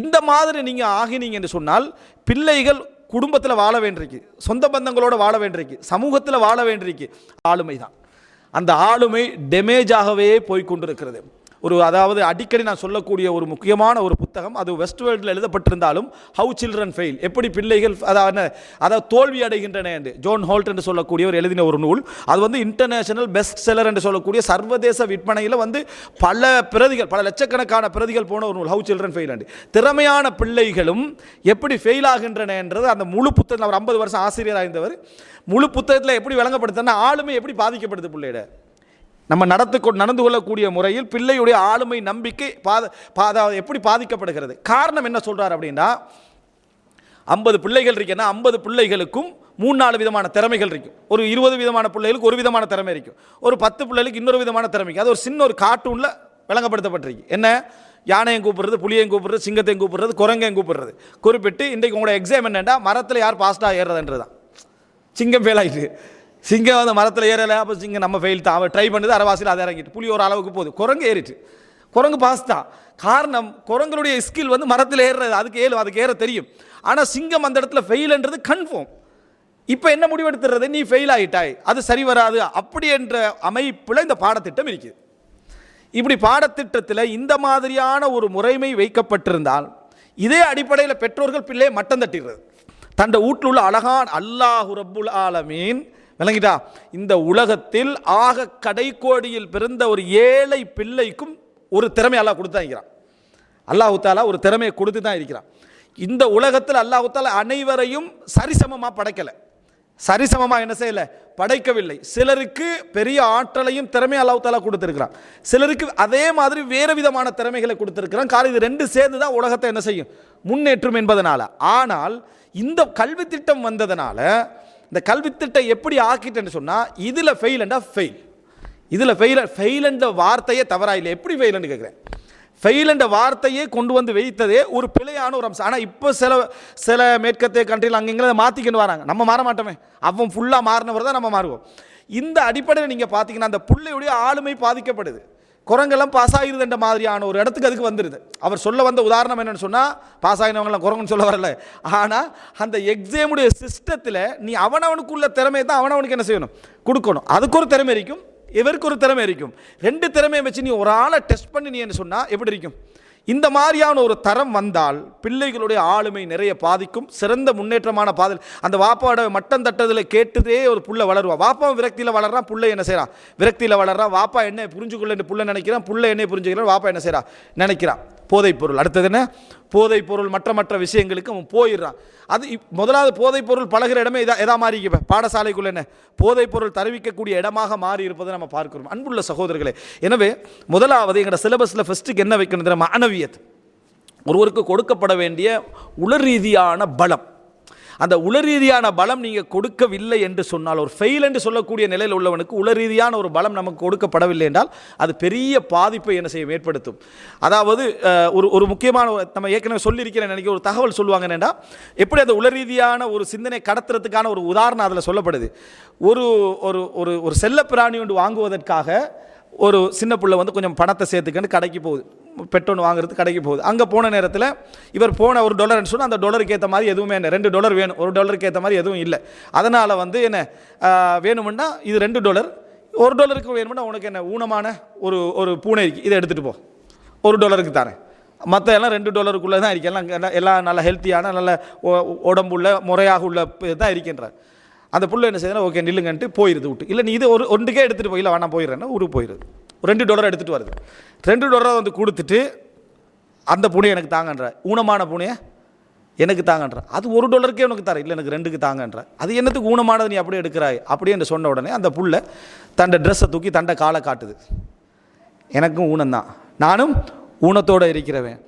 இந்த மாதிரி நீங்கள் ஆகினீங்க என்று சொன்னால் பிள்ளைகள் குடும்பத்தில் வாழ வேண்டியிருக்கு, சொந்த பந்தங்களோட வாழ வேண்டியிருக்கு, சமூகத்தில் வாழ வேண்டியிருக்கு. ஆளுமை தான், அந்த ஆளுமை டேமேஜாகவே போய்கொண்டிருக்கிறது. அதாவது அடிக்கடி நான் சொல்லக்கூடிய ஒரு முக்கியமான ஒரு புத்தகம், அது வெஸ்ட் வேர்ல்டில் எழுதப்பட்டிருந்தாலும், ஹவு சில்ட்ரன் ஃபெயில், எப்படி பிள்ளைகள் அதாவது தோல்வி அடைகின்றன என்று ஜோன் ஹோல்ட் என்று சொல்லக்கூடியவர் எழுதின ஒரு நூல். அது வந்து இன்டர்நேஷனல் பெஸ்ட் செல்லர் என்று சொல்லக்கூடிய சர்வதேச விற்பனையில் வந்து பல லட்சக்கணக்கான பிரதிகள் போன ஒரு நூல், ஹவு சில்ட்ரன் ஃபெயில் என்று. திறமையான பிள்ளைகளும் எப்படி ஃபெயில் ஆகின்றன என்றது அந்த முழு புத்தகத்தில், அவர் 50 வருஷம் ஆசிரியராக இருந்தவர், முழு புத்தகத்தில் எப்படி விளங்கப்படுத்துன்னா ஆளுமை எப்படி பாதிக்கப்படுது பிள்ளையிட, நம்ம நடந்து கொள்ளக்கூடிய முறையில் பிள்ளையுடைய ஆளுமை நம்பிக்கை எப்படி பாதிக்கப்படுகிறது. காரணம் என்ன சொல்றார் அப்படின்னா, 50 பிள்ளைகள் இருக்குன்னா 50 பிள்ளைகளுக்கும் 3-4 விதமான திறமைகள் இருக்கும். ஒரு 20 விதமான பிள்ளைகளுக்கு ஒரு விதமான திறமை இருக்கும். ஒரு 10 பிள்ளைகளுக்கு இன்னொரு விதமான திறமைக்கு. அது ஒரு சின்ன ஒரு கார்ட்டூனில் விளங்கப்படுத்தப்பட்டிருக்கு. என்ன, யானையும் கூப்பிடுறது, புளியையும் கூப்பிடுறது, சிங்கத்தையும் கூப்பிடுறது, குரங்கையும் கூப்பிடுறது. குறிப்பிட்டு இன்றைக்கு உங்களோட எக்ஸாம் என்னென்னா மரத்தில் யார் பாஸ்டாக ஏறுறதுன்றது தான். சிங்கம் ஃபெயில் ஆகிட்டு, சிங்கம் வந்து மரத்தில் ஏறலை, அப்போ சிங்கம் நம்ம ஃபெயில் தான், அவன் ட்ரை பண்ணுது, அரைவாசியில் அதை இறங்கிட்டு, புளி ஒரு அளவுக்கு போகுது, குரங்கு ஏறிட்டு, குரங்கு பாஸ் தான். காரணம், குரங்களுடைய ஸ்கில் வந்து மரத்தில் ஏறுறது, அதுக்கு ஏற தெரியும். ஆனால் சிங்கம் அந்த இடத்துல ஃபெயில்ன்றது கன்ஃபார்ம். இப்போ என்ன முடிவெடுத்துறது, நீ ஃபெயில் ஆகிட்டாய், அது சரி வராது, அப்படி என்ற அமைப்பில் இந்த பாடத்திட்டம் இருக்குது. இப்படி பாடத்திட்டத்தில் இந்த மாதிரியான ஒரு முறைமை வைக்கப்பட்டிருந்தால், இதே அடிப்படையில் பெற்றோர்கள் பிள்ளையை மட்டம் தட்டிடுறது. தன் வீட்டில் உள்ள அழகான் அல்லாஹு ரப்புல் ஆலமீன், விளங்கிட்டா, இந்த உலகத்தில் ஆக கடைக்கோடியில் பிறந்த ஒரு ஏழை பிள்ளைக்கும் ஒரு திறமை அல்லாஹ் கொடுத்து தான் இருக்கிறான். அல்லாஹு தாலா ஒரு திறமையை கொடுத்து தான் இருக்கிறான். இந்த உலகத்தில் அல்லாஹு தாலா அனைவரையும் சரிசமமாக படைக்கலை, சரிசமமாக என்ன செய்யலை படைக்கவில்லை. சிலருக்கு பெரிய ஆற்றலையும் திறமையை அல்லாஹு தாலா கொடுத்துருக்கிறான், சிலருக்கு அதே மாதிரி வேறு விதமான திறமைகளை கொடுத்துருக்கிறான். காரணம் இது ரெண்டு சேர்ந்து தான் உலகத்தை என்ன செய்யும் முன்னேற்றும் என்பதனால. ஆனால் இந்த கல்வி திட்டம் வந்ததனால இந்த கல்வி திட்டம் எப்படி ஆக்கிட்டேன்னு சொன்னால், இதில் ஃபெயிலண்டா ஃபெயில், இதில் ஃபெயில் என்ற வார்த்தையே தவறா இல்லை. எப்படி ஃபெயில்னு கேட்குறேன், ஃபெயில் என்ற வார்த்தையே கொண்டு வந்து வைத்ததே ஒரு பிழையான ஒரு அம்சம். ஆனால் இப்போ சில மேற்கத்திய கண்ட்ரியில் அங்கங்கே அதை மாற்றிக்கிட்டு வராங்க. நம்ம மாற மாட்டோமே, அவன் ஃபுல்லாக மாறினவர் தான் நம்ம மாறுவோம். இந்த அடிப்படையில் நீங்கள் பார்த்தீங்கன்னா அந்த பிள்ளையுடைய ஆளுமை பாதிக்கப்படுது. குரங்கெல்லாம் பாஸ் ஆகிருது என்ற மாதிரியான ஒரு இடத்துக்கு அதுக்கு வந்துடுது. அவர் சொல்ல வந்த உதாரணம் என்னென்னு சொன்னால், பாஸ் ஆகினவங்களாம் குரங்குன்னு சொல்ல வரல, ஆனால் அந்த எக்ஸாமுடைய சிஸ்டத்தில் நீ அவனவனுக்குள்ள திறமையை தான் அவனவனுக்கு என்ன செய்யணும் கொடுக்கணும். அதுக்கு ஒரு திறமை இருக்கும், இவருக்கு ஒரு திறமை இருக்கும். ரெண்டு திறமையை வச்சு நீ ஒரு ஆளை டெஸ்ட் பண்ணி நீ என்ன சொன்னால் எப்படி இருக்கும், இந்த மாதிரியான ஒரு தரம் வந்தால் பிள்ளைகளுடைய ஆளுமை நிறைய பாதிக்கும். சிறந்த முன்னேற்றமான பாதை. அந்த வாப்பாவோட மட்டம் தட்டதில் கேட்டுதே ஒரு புள்ள வளருவா. வாப்பாவும் விரக்தியில் வளர்றான், புள்ள என்ன செய்கிறான் விரக்தியில் வளர்றான். வாப்பா என்ன புரிஞ்சுக்கொள்ள புள்ள நினைக்கிறான், புள்ள என்ன புரிஞ்சுக்கிறான், வாப்பா என்ன செய்கிறான் நினைக்கிறான். போதைப் பொருள். அடுத்தது என்ன? போதைப் பொருள். மற்ற விஷயங்களுக்கு அவன் போயிடுறான். அது முதலாவது போதைப் பொருள் பழகிற இடமே எதா மாறி பாடசாலைக்குள்ள என்ன போதைப் பொருள் தருவிக்கக்கூடிய இடமாக மாறி இருப்பதை நம்ம பார்க்கிறோம். அன்புள்ள சகோதரர்களே, எனவே முதலாவது எங்களோட சிலபஸில் ஃபஸ்ட்டுக்கு என்ன வைக்கணும்? மானவியத். ஒருவருக்கு கொடுக்கப்பட வேண்டிய உளர் ரீதியான பலம். அந்த உளர் ரீதியான பலம் நீங்கள் கொடுக்கவில்லை என்று சொன்னால், ஒரு ஃபெயில் என்று சொல்லக்கூடிய நிலையில் உள்ளவனுக்கு உளர் ரீதியான ஒரு பலம் நமக்கு கொடுக்கப்படவில்லை என்றால் அது பெரிய பாதிப்பை என்ன செய்யும் ஏற்படுத்தும். அதாவது ஒரு முக்கியமான நம்ம ஏற்கனவே சொல்லியிருக்கிறேன் நினைக்க ஒரு தகவல் சொல்லுவாங்க என்னென்னா, எப்படி அந்த உளர் ரீதியான ஒரு சிந்தனை கடத்துறதுக்கான ஒரு உதாரணம் அதில் சொல்லப்படுது. ஒரு ஒரு ஒரு செல்லப்பிராணி ஒன்று வாங்குவதற்காக ஒரு சின்ன பிள்ளை வந்து கொஞ்சம் பணத்தை சேர்த்துக்கன்னு கடைக்கு போகுது, பெட்ரோல் வாங்குறது கடைக்கு போகுது. அங்கே போன நேரத்தில் இவர் போன $1 சொன்னால் அந்த $1 ஏற்ற மாதிரி எதுவுமே என்ன, $2 வேணும், $1 ஏற்ற மாதிரி எதுவும் இல்லை. அதனால் வந்து என்ன வேணுமுன்னா இது $2, $1 வேணுமுன்னா உனக்கு என்ன ஊனமான ஒரு பூனை இருக்குது, இதை எடுத்துகிட்டு போ, $1 தானே, மற்ற எல்லாம் $2 தான் இருக்கு, எல்லாம் நல்ல ஹெல்த்தியான நல்ல உடம்புள்ள முறையாக உள்ள தான் இருக்கின்றார். அந்த புள்ள என்ன செய்யணும், ஓகே நில்லுங்கன்ட்டு போயிடுது விட்டு. இல்லை நீ இது ஒன்றுக்கே எடுத்துகிட்டு போய், இல்லை வேணா போயிடுறேன்னா ஊருக்கு போயிடுது. $2 எடுத்துகிட்டு வருது. $2 வந்து கொடுத்துட்டு அந்த பூனையை எனக்கு தாங்கன்ற, ஊனமான பூனையை எனக்கு தாங்கன்ற. அது $1 உனக்கு தர, இல்லை எனக்கு 2க்கு தாங்கன்ற. அது என்னத்துக்கு ஊனமானது நீ அப்படியே எடுக்கிறாய் அப்படின்னு சொன்ன உடனே அந்த புள்ள தண்டை ட்ரெஸ்ஸை தூக்கி தண்டை காலை காட்டுது. எனக்கும் ஊனம்தான், நானும் ஊனத்தோடு இருக்கிறவன்,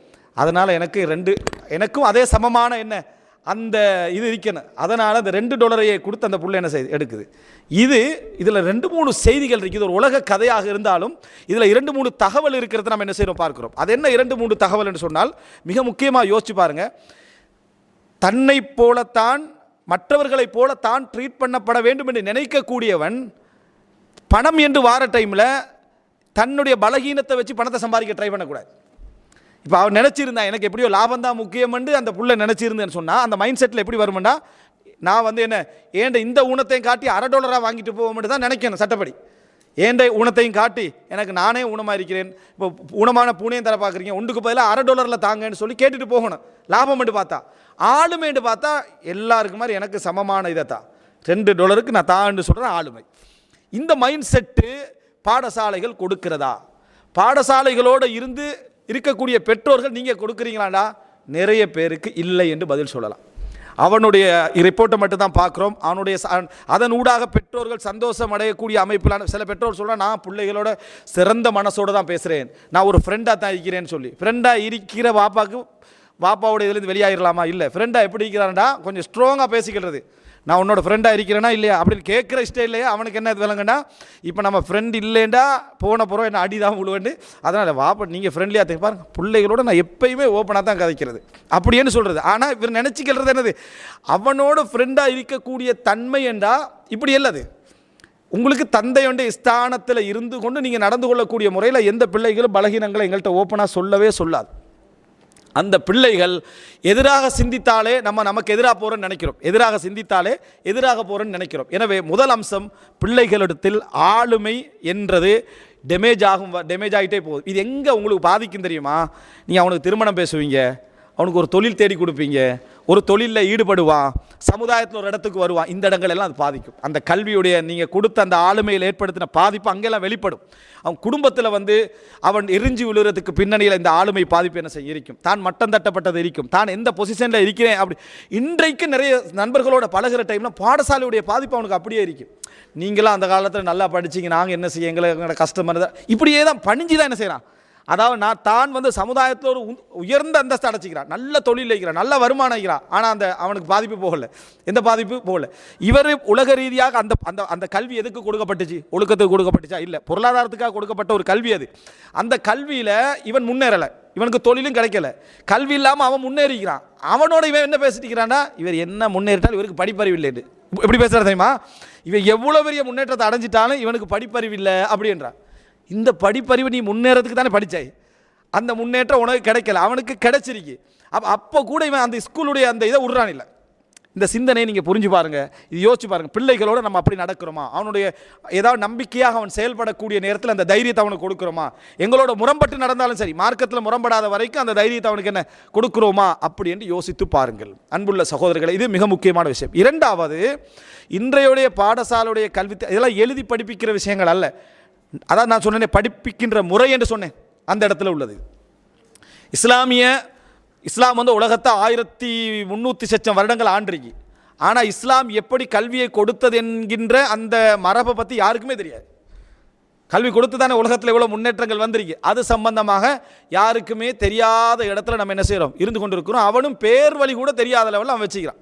அதனால் எனக்கும் அதே சமமான என்ன அந்த இது இருக்கணும். அதனால் அந்த $2 கொடுத்து அந்த புள்ள என்ன செய்து எடுக்குது. இதில் 2-3 செய்திகள் இருக்குது. ஒரு உலக கதையாக இருந்தாலும் இதில் 2-3 தகவல் இருக்கிறது நம்ம என்ன செய்கிறோம் பார்க்கிறோம். அது என்ன 2-3 தகவல் என்று சொன்னால் மிக முக்கியமாக யோசிச்சு பாருங்க. தன்னை போலத்தான் மற்றவர்களைப் போல தான் ட்ரீட் பண்ணப்பட வேண்டும் என்று நினைக்கக்கூடியவன் பணம் என்று வார டைமில் தன்னுடைய பலகீனத்தை வச்சு பணத்தை சம்பாதிக்க ட்ரை பண்ணக்கூடாது. இப்போ அவர் நினச்சிருந்தா எனக்கு எப்படியோ லாபம் தான் முக்கியம்னு அந்த புள்ள நினச்சிருந்தேன்னு சொன்னால் அந்த மைண்ட் செட்டில் எப்படி வருமெண்டா, நான் வந்து என்ன ஏண்ட இந்த ஊனத்தையும் காட்டி $1 வாங்கிட்டு போவோம்னு தான் நினைக்கணும். சட்டப்படி ஏண்ட ஊனத்தையும் காட்டி எனக்கு நானே ஊனமாக இருக்கிறேன், இப்போ ஊனமான பூனையும் தர பார்க்குறீங்க, ஒன்றுக்கு பதிலாக $1 தாங்கன்னு சொல்லி கேட்டுட்டு போகணும். லாபம் என்று பார்த்தா, ஆளுமைன்னு பார்த்தா எல்லாருக்கு மாதிரி எனக்கு சமமான இதை தான், $2 நான் தான்னு சொல்கிறேன் ஆளுமை. இந்த மைண்ட் செட்டு பாடசாலைகள் கொடுக்கிறதா? பாடசாலைகளோடு இருக்கக்கூடிய பெற்றோர்கள் நீங்கள் கொடுக்குறீங்களாண்டா? நிறைய பேருக்கு இல்லை என்று பதில் சொல்லலாம். அவனுடைய ரிப்போர்ட்டை மட்டும் தான் பார்க்குறோம். அதன் ஊடாக பெற்றோர்கள் சந்தோஷம் அடையக்கூடிய அமைப்பிலான சில பெற்றோர் சொல்கிறான், நான் பிள்ளைகளோட சிறந்த மனசோடு தான் பேசுகிறேன், நான் ஒரு ஃப்ரெண்டாக தான் இருக்கிறேன்னு சொல்லி. ஃப்ரெண்டாக இருக்கிற பாப்பாவோட இதுலேருந்து வெளியாகிடலாமா? இல்லை, ஃப்ரெண்டாக எப்படி இருக்கிறான்டா கொஞ்சம் ஸ்ட்ராங்காக பேசிக்கிறது. நான் உன்னோட ஃப்ரெண்டாக இருக்கிறேன்னா இல்லையா அப்படின்னு கேட்குற இஷ்டம் இல்லையா அவனுக்கு என்ன விளங்குண்டா, இப்போ நம்ம ஃப்ரெண்ட் இல்லைண்டா போன போகிறோம் என்ன அடி தான் விழுவேண்டு. அதனால் வாப்பா நீங்கள் ஃப்ரெண்ட்லியாக தான் பாருங்க, பிள்ளைகளோட நான் எப்பயுமே ஓப்பனாக தான் கதைக்கிறது அப்படின்னு சொல்கிறது. ஆனால் இவர் நினச்சிக்கிறது என்னது, அவனோட ஃப்ரெண்டாக இருக்கக்கூடிய தன்மை என்றா இப்படி இல்லது. உங்களுக்கு தந்தையோட ஸ்தானத்தில் இருந்து கொண்டு நீங்கள் நடந்து கொள்ளக்கூடிய முறையில் எந்த பிள்ளைகளும் பலகீனங்களை எங்கள்கிட்ட ஓப்பனாக சொல்லவே சொல்லாது. அந்த பிள்ளைகள் எதிராக சிந்தித்தாலே நமக்கு எதிராக போகிறோன்னு நினைக்கிறோம், எதிராக சிந்தித்தாலே எதிராக போகிறோன்னு நினைக்கிறோம். எனவே முதல் அம்சம், பிள்ளைகளிடத்தில் ஆளுமை என்றது டேமேஜ் ஆகிட்டே போகுது. இது எங்கே உங்களுக்கு பாதிக்கும் தெரியுமா? நீங்கள் அவனுக்கு திருமணம் பேசுவீங்க, அவனுக்கு ஒரு தொழில் தேடி கொடுப்பீங்க, ஒரு தொழிலில் ஈடுபடுவான், சமுதாயத்தில் ஒரு இடத்துக்கு வருவான், இந்த இடங்கள் எல்லாம் அது பாதிக்கும். அந்த கல்வியுடைய நீங்கள் கொடுத்த அந்த ஆளுமையில் ஏற்படுத்தின பாதிப்பு அங்கெல்லாம் வெளிப்படும். அவன் குடும்பத்தில் அவன் எரிஞ்சு விழுறதுக்கு பின்னணியில் இந்த ஆளுமை பாதிப்பு என்ன செய்ய இருக்கும், தான் மட்டம் தட்டப்பட்டது இருக்கும், தான் எந்த பொசிஷனில் இருக்கிறேன் அப்படி. இன்றைக்கு நிறைய நண்பர்களோட பழகிற டைமில் பாடசாலையுடைய பாதிப்பு அவனுக்கு அப்படியே இருக்கும். நீங்களாம் அந்த காலத்தில் நல்லா படிச்சிங்க, நாங்கள் என்ன செய்ய, எங்களோட கஷ்டமாக தான் இப்படியே தான் பணிஞ்சு தான் என்ன செய்யறான். அதாவது தான் சமுதாயத்தில் ஒரு உயர்ந்த அந்தஸ்து அடைச்சிக்கிறான், நல்ல தொழில் வைக்கிறான், நல்ல வருமானம் வைக்கிறான், ஆனால் அவனுக்கு பாதிப்பு போகலை, எந்த பாதிப்பு போகலை. இவர் உலக ரீதியாக அந்த கல்வி எதுக்கு கொடுக்கப்பட்டுச்சு? ஒழுக்கத்துக்கு கொடுக்கப்பட்டுச்சா? இல்லை, பொருளாதாரத்துக்காக கொடுக்கப்பட்ட ஒரு கல்வி அது. அந்த கல்வியில் இவன் முன்னேறலை, இவனுக்கு தொழிலும் கிடைக்கல, கல்வி இல்லாமல் அவன் முன்னேறிக்கிறான். அவனோட இவன் என்ன பேசிட்டுக்கிறான்னா, இவர் என்ன முன்னேறிட்டாலும் இவருக்கு படிப்பறிவு இல்லைன்னு. எப்படி பேசுகிறது தெரியுமா? இவன் எவ்வளோ பெரிய முன்னேற்றத்தை அடைஞ்சிட்டாலும் இவனுக்கு படிப்பறிவு இல்லை அப்படின்றான். இந்த படிப்பறிவு நீ முன்னேறதுக்கு தானே படித்தாய், அந்த முன்னேற்றம் உனக்கு கிடைக்கல, அவனுக்கு கிடைச்சிருக்கு. அப்போ கூட இவன் அந்த ஸ்கூலுடைய அந்த இதை விட்றான். இல்லை, இந்த சிந்தனையை நீங்கள் புரிஞ்சு பாருங்கள், இது யோசிச்சு பாருங்கள். பிள்ளைகளோடு நம்ம அப்படி நடக்கிறோமா? அவனுடைய ஏதாவது நம்பிக்கையாக அவன் செயல்படக்கூடிய நேரத்தில் அந்த தைரியத்தை அவனுக்கு கொடுக்குறோமா? எங்களோட முரம்பட்டு நடந்தாலும் சரி, மார்க்கத்தில் முரம்படாத வரைக்கும் அந்த தைரியத்தை அவனுக்கு என்ன கொடுக்குறோமா அப்படி என்று யோசித்து பாருங்கள் அன்புள்ள சகோதரர்களை. இது மிக முக்கியமான விஷயம். இரண்டாவது, இன்றைய பாடசாலையுடைய கல்வி இதெல்லாம் எழுதி படிப்பிக்கிற விஷயங்கள் அல்ல. அதான் நான் சொன்னேன், படிப்பிக்கின்ற முறை என்று சொன்னேன், அந்த இடத்துல உள்ளது. இஸ்லாம் வந்து உலகத்தை 1300 லட்சம் வருடங்கள் ஆண்டிருக்கு. ஆனால் இஸ்லாம் எப்படி கல்வியை கொடுத்தது என்கின்ற அந்த மரபை பற்றி யாருக்குமே தெரியாது. கல்வி கொடுத்து தானே உலகத்தில் எவ்வளோ முன்னேற்றங்கள் வந்திருக்கு. அது சம்பந்தமாக யாருக்குமே தெரியாத இடத்துல நம்ம என்ன செய்கிறோம், இருந்து கொண்டு இருக்கிறோம். அவனும் பேர் வழி கூட தெரியாத லெவலில் அவன் வச்சுக்கிறான்.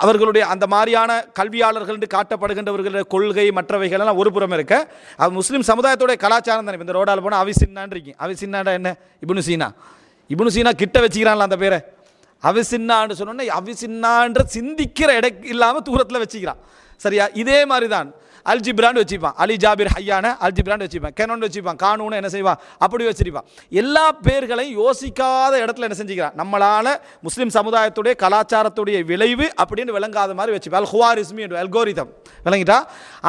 அவர்களுடைய அந்த மாதிரியான கல்வியாளர்கள் என்று காட்டப்படுகின்றவர்களுடைய கொள்கை மற்றவைகள் எல்லாம் ஒரு புறம் இருக்க, அது முஸ்லீம் சமுதாயத்தோடைய கலாச்சாரம் தானே. இந்த ரோடால் போனால் அவிசின்னான் இருக்கீங்க. அவிசின்னாண்டா என்ன? இப்னு சீனா கிட்ட வச்சுக்கிறான்ல அந்த பேரை. அவிசின்னான்னு சொன்னோன்னே அவிசின்னான்ற சிந்திக்கிற இடம் இல்லாமல் தூரத்தில் வச்சுக்கிறான். சரியா? இதே மாதிரி தான் அல்ஜிப்ரான்னு வச்சுப்பான், அலி ஜாபிர் ஹையான அல்ஜிப்ரான்னு வச்சுப்பான், கெனோன்னு வச்சுப்பான், கானூன்னு என்ன செய்வான் அப்படி வச்சிருப்பான். எல்லா பேர்களையும் யோசிக்காத இடத்துல என்ன செஞ்சுக்கிறான், நம்மளால் முஸ்லீம் சமுதாயத்துடைய கலாச்சாரத்துடைய விளைவு அப்படின்னு விளங்காத மாதிரி வச்சுப்பான். அல் ஹுவாரிஸ்மி அல்கோரிதம் விளங்கிட்டா.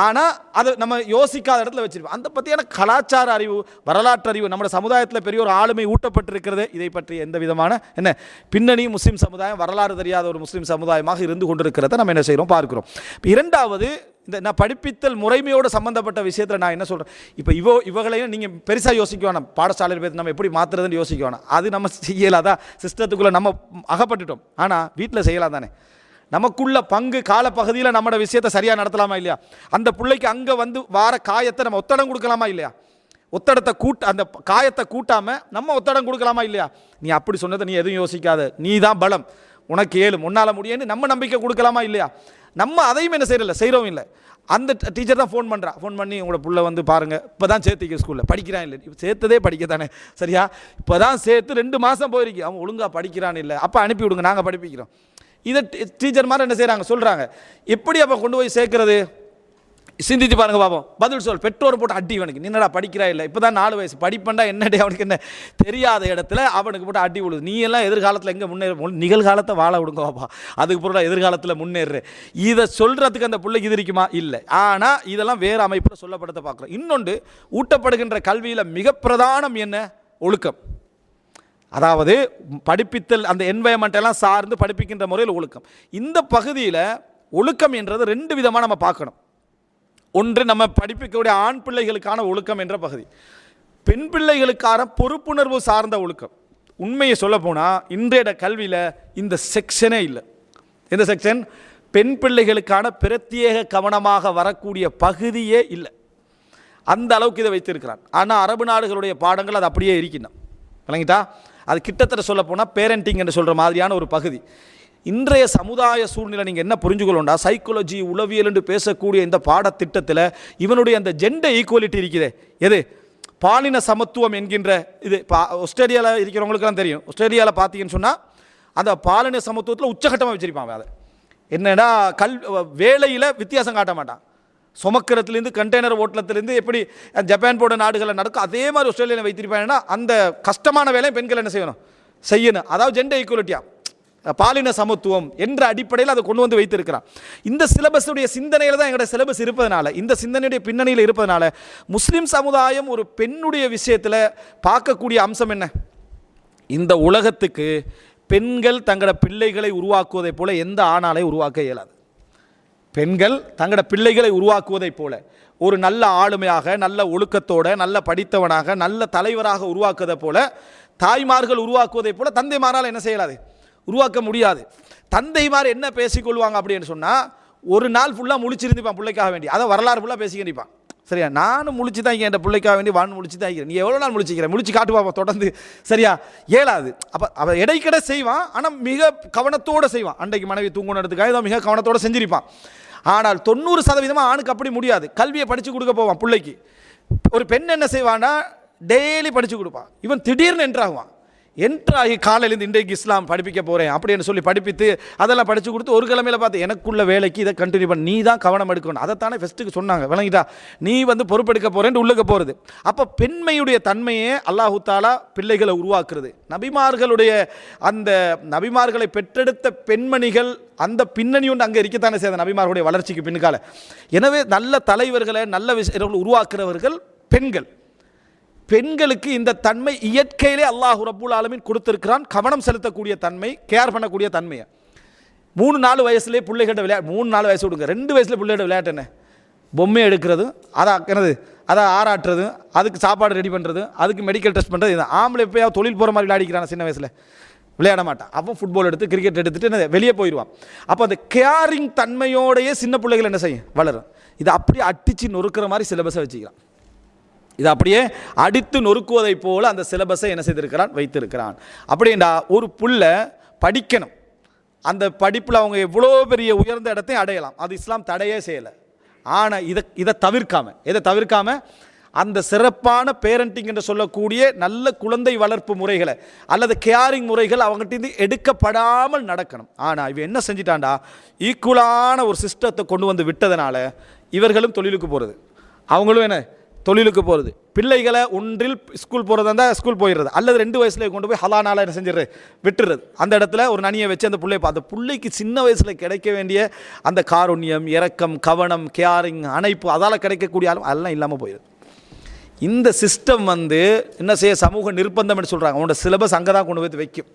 ஆனால் அதை நம்ம யோசிக்காத இடத்துல வச்சிருப்போம். அந்த பற்றியான கலாச்சார அறிவு, வரலாற்று அறிவு நம்ம சமுதாயத்தில் பெரிய ஒரு ஆளுமை ஊட்டப்பட்டிருக்கிறது. இதை பற்றி எந்த விதமான என்ன பின்னணி முஸ்லீம் சமுதாயம், வரலாறு தெரியாத ஒரு முஸ்லீம் சமுதாயமாக இருந்து கொண்டிருக்கிறத நம்ம என்ன செய்கிறோம் பார்க்கிறோம். இரண்டாவது, இந்த நான் படிப்பித்தல் முறைமையோடு சம்மந்தப்பட்ட விஷயத்தில் நான் என்ன சொல்கிறேன், இப்போ இவங்களையும் நீங்கள் பெருசாக யோசிக்க வேணாம். பாடசாலையில் போய் நம்ம எப்படி மாற்றுறதுன்னு யோசிக்க வேணாம். அது நம்ம செய்யலாதான், சிஸ்டத்துக்குள்ளே நம்ம அகப்பட்டுட்டோம். ஆனால் வீட்டில் செய்யலாம் தானே. நமக்குள்ள பங்கு காலப்பகுதியில் நம்மளோட விஷயத்தை சரியாக நடத்தலாமா இல்லையா? அந்த பிள்ளைக்கு அங்கே வந்து வார காயத்தை நம்ம ஒத்தடம் கொடுக்கலாமா இல்லையா? ஒத்தடத்தை அந்த காயத்தை கூட்டாமல் நம்ம ஒத்தடம் கொடுக்கலாமா இல்லையா? நீ அப்படி சொன்னதை நீ எதுவும் யோசிக்காத, நீ தான் பலம், உனக்கு ஏழும் உன்னால் முடியும்னு நம்ம நம்பிக்கை கொடுக்கலாமா இல்லையா? நம்ம அதையும் என்ன செய்கிறோம் இல்லை. அந்த டீச்சர் தான் ஃபோன் பண்ணி உங்களோட பிள்ளை வந்து பாருங்கள், இப்போ தான் சேர்த்துக்க ஸ்கூலில் படிக்கிறான் இல்லை, இப்போ சேர்த்ததே படிக்க தானே. சரியா? இப்போ தான் சேர்த்து 2 மாதம் போயிருக்கு, அவன் ஒழுங்காக படிக்கிறான் இல்லை, அப்போ அனுப்பி விடுங்க, நாங்கள் படிப்பிக்கிறோம். இதை டீச்சர் மாதிரி என்ன செய்கிறாங்க, சொல்கிறாங்க. எப்படி அப்போ கொண்டு போய் சேர்க்கறது? சிந்தித்து பாருங்க பாப்போம். பதில் சொல். பெற்றோர் போட்டு அடி, இவனுக்கு நின்னடா படிக்கிறா இல்லை, இப்போ தான் 4 வயசு, படிப்பண்டா என்னடே அவனுக்கு என்ன தெரியாத இடத்துல அவனுக்கு போட்டு அடி விழுது. நீ எல்லாம் எதிர்காலத்தில் எங்கே நிகழ்காலத்தை வாழ விடுங்க பாப்பா, அதுக்கு பிறகு எதிர்காலத்தில் முன்னேறு. இதை சொல்கிறதுக்கு அந்த பிள்ளைக்கு இது இருக்குமா? இல்லை. ஆனால் இதெல்லாம் வேறு அமைப்பில் சொல்லப்படுத்த பார்க்குறோம். இன்னொன்று, ஊட்டப்படுகின்ற கல்வியில் மிக பிரதானம் என்ன? ஒழுக்கம். அதாவது படிப்பித்தல், அந்த என்வாயன்மெண்ட் எல்லாம் சார்ந்து படிப்பிக்கின்ற முறையில் ஒழுக்கம். இந்த பகுதியில் ஒழுக்கம் என்றது 2 விதமாக நம்ம பார்க்கணும். ஒன்று, நம்ம படிப்பிக்கக்கூடிய ஆண் பிள்ளைகளுக்கான ஒழுக்கம் என்ற பகுதி, பெண் பிள்ளைகளுக்கான பொறுப்புணர்வு சார்ந்த ஒழுக்கம். உண்மையை சொல்ல போனால் இன்றைய கல்வியில் இந்த செக்ஷனே இல்லை. எந்த செக்ஷன்? பெண் பிள்ளைகளுக்கான பிரத்யேக கவனமாக வரக்கூடிய பகுதியே இல்லை. அந்த அளவுக்கு இதை வைத்திருக்கிறான். ஆனால் அரபு நாடுகளுடைய பாடங்கள் அது அப்படியே இருக்கின்றன. விளங்கிட்டா? அது கிட்டத்தட்ட சொல்ல போனால் பேரண்டிங் என்று சொல்கிற மாதிரியான ஒரு பகுதி. இன்றைய சமுதாய சூழ்நிலை நீங்கள் என்ன புரிஞ்சுக்கொள்ளண்டா, சைக்காலஜி உளவியல் என்று பேசக்கூடிய இந்த பாடத்திட்டத்தில் இவனுடைய அந்த ஜெண்டர் ஈக்குவலிட்டி இருக்குது. எது? பாலின சமத்துவம் என்கின்ற இது. இப்போ ஆஸ்திரேலியாவில் இருக்கிறவங்களுக்கெல்லாம் தெரியும். ஆஸ்திரேலியாவில் பார்த்தீங்கன்னு சொன்னால் அந்த பாலின சமத்துவத்தில் உச்சகட்டமாக வச்சுருப்பாங்க. அதை என்னென்னா வேலையில் வித்தியாசம் காட்ட மாட்டான். சுமக்கிறதுலேருந்து கண்டெய்னர் ஓட்டலத்துலேருந்து எப்படி ஜப்பான் போன்ற நாடுகளில் நடக்கும் அதே மாதிரி ஆஸ்திரேலியாவில் வைத்திருப்பாங்கன்னா அந்த கஷ்டமான வேலையை பெண்கள் என்ன செய்யணும். அதாவது ஜெண்டர் ஈக்குவலிட்டியாக, பாலின சமத்துவம் என்ற அடிப்படையில் அதை கொண்டு வந்து வைத்திருக்கிறான். இந்த சிலபஸுடைய சிந்தனையில் தான் எங்களோட சிலபஸ் இருப்பதனால, இந்த சிந்தனையுடைய பின்னணியில் இருப்பதனால முஸ்லீம் சமுதாயம் ஒரு பெண்ணுடைய விஷயத்தில் பார்க்கக்கூடிய அம்சம் என்ன? இந்த உலகத்துக்கு பெண்கள் தங்களோட பிள்ளைகளை உருவாக்குவதைப் போல எந்த ஆணாலை உருவாக்க இயலாது. பெண்கள் தங்களோட பிள்ளைகளை உருவாக்குவதைப் போல ஒரு நல்ல ஆளுமையாக, நல்ல ஒழுக்கத்தோட, நல்ல படித்தவனாக, நல்ல தலைவராக உருவாக்குவதை போல தாய்மார்கள் உருவாக்குவதைப் போல தந்தைமாரால் என்ன செய்யலாது, உருவாக்க முடியாது. தந்தைமார் என்ன பேசிக்கொள்வாங்க அப்படின்னு சொன்னால், ஒரு நாள் ஃபுல்லாக முழிச்சிருந்துப்பான் பிள்ளைக்காக வேண்டி, அதை வரலாறு ஃபுல்லாக பேசிக்கிருப்பான். சரியா? நானும் முழிச்சு தான் என் பிள்ளைக்காக வேண்டி வான் முழிச்சு தான் இருக்கிறேன், நீ எவ்வளோ நாள் முழிச்சிக்கிறேன், முழிச்சு காட்டுவாப்பா தொடர்ந்து. சரியா? இயலாது. அப்போ அவன் இடைக்கிட செய்வான், ஆனால் மிக கவனத்தோடு செய்வான். அன்றைக்கு மனைவி தூங்கணுன்றதுக்காக இதை மிக கவனத்தோடு செஞ்சிருப்பான். ஆனால் 90% ஆணுக்கு அப்படி முடியாது. கல்வியை படித்து கொடுக்க போவான் பிள்ளைக்கு. ஒரு பெண் என்ன செய்வான்னா டெய்லி படித்து கொடுப்பான். இவன் திடீர்னு என்றாகுவான். என்ட்ராகி காலையிலேருந்து இன்றைக்கு இஸ்லாம் படிப்பிக்க போகிறேன் அப்படின்னு சொல்லி படிப்பித்து அதெல்லாம் படித்து கொடுத்து ஒரு கிழமையில் பார்த்து எனக்குள்ள வேலைக்கு இதை கண்டினியூ பண்ண நீ தான் கவனம் எடுக்கணும். அதைத்தானே ஃபஸ்ட்டுக்கு சொன்னாங்க. விளங்கிட்டா? நீ வந்து பொறுப்பெடுக்க போகிறேன்னு உள்ளுக்க போகிறது. அப்போ பெண்மையுடைய தன்மையே அல்லாஹு தாலா பிள்ளைகளை உருவாக்குறது. நபிமார்களுடைய அந்த நபிமார்களை பெற்றெடுத்த பெண்மணிகள் அந்த பின்னணி ஒன்று அங்கே இருக்கத்தானே செய்த நபிமார்களுடைய வளர்ச்சிக்கு பின்னுக்கால. எனவே நல்ல தலைவர்களை நல்ல விஷயங்களை உருவாக்குறவர்கள் பெண்கள். பெண்களுக்கு இந்த தன்மை இயற்கையிலே அல்லாஹ் ரப்புல் ஆலமீன் கொடுத்திருக்கிறான். கவனம் செலுத்தக்கூடிய தன்மை, கேர் பண்ணக்கூடிய தன்மையை 3-4 வயசுலேயே பிள்ளைகிட்ட விளையாட்டு 3-4 வயசு விடுங்க. 2 வயசுல பிள்ளைகிட்ட விளையாட்டு என்ன? பொம்மை எடுக்கிறது, அதை என்னது அதை ஆராட்டுறது, அதுக்கு சாப்பாடு ரெடி பண்ணுறது, அதுக்கு மெடிக்கல் டெஸ்ட் பண்ணுறது. இது ஆம்பளை எப்போயாவது தொழில் போகிற மாதிரி விளையாடிக்கிறான் சின்ன வயசில் விளையாட மாட்டான். அப்போ ஃபுட்பால் எடுத்து கிரிக்கெட் எடுத்துட்டு என்ன வெளியே போயிடுவான். அப்போ அந்த கேரிங் தன்மையோடையே சின்ன பிள்ளைகள் என்ன செய்யும்? வளரும். இதை அப்படியே அடித்து நொறுக்கிற மாதிரி சிலபஸை வச்சுக்கிறான். இது அப்படியே அடித்து நொறுக்குவதை போல அந்த சிலபஸை என்ன செய்திருக்கிறான்? வைத்திருக்கிறான். அப்படின்னா ஒரு புள்ள படிக்கணும், அந்த படிப்பில் அவங்க எவ்வளோ பெரிய உயர்ந்த இடத்தையும் அடையலாம், அது இஸ்லாம் தடையே செய்யலை. ஆனால் இதை தவிர்க்காம அந்த சிறப்பான பேரண்டிங் என்று சொல்லக்கூடிய நல்ல குழந்தை வளர்ப்பு முறைகளை அல்லது கேரிங் முறைகள் அவங்ககிட்ட எடுக்கப்படாமல் நடக்கணும். ஆனால் இவன் என்ன செஞ்சிட்டான்டா, ஈக்குவலான ஒரு சிஸ்டத்தை கொண்டு வந்து விட்டதனால இவர்களும் தொழிலுக்கு போகிறது, அவங்களும் என்ன தொழிலுக்கு போகிறது. பிள்ளைகளை ஒன்றில் ஸ்கூல் போகிறதா இருந்தால் ஸ்கூல் போயிடுறது, அல்லது 2 வயசுல கொண்டு போய் ஹலானால என்ன செஞ்சிடுறது, விட்டுறது. அந்த இடத்துல ஒரு நனியை வச்சு அந்த பிள்ளையை பார்த்து பிள்ளைக்கு சின்ன வயசில் கிடைக்க வேண்டிய அந்த காருண்யம், இரக்கம், கவனம், கேரிங், அணைப்பு அதால் கிடைக்கக்கூடிய அதெல்லாம் இல்லாமல் போயிடுது. இந்த சிஸ்டம் வந்து என்ன செய்ய சமூக நிர்பந்தம் என்று சொல்கிறாங்க. அவனோட சிலபஸ் அங்கே தான் கொண்டு போய் வைக்கும்.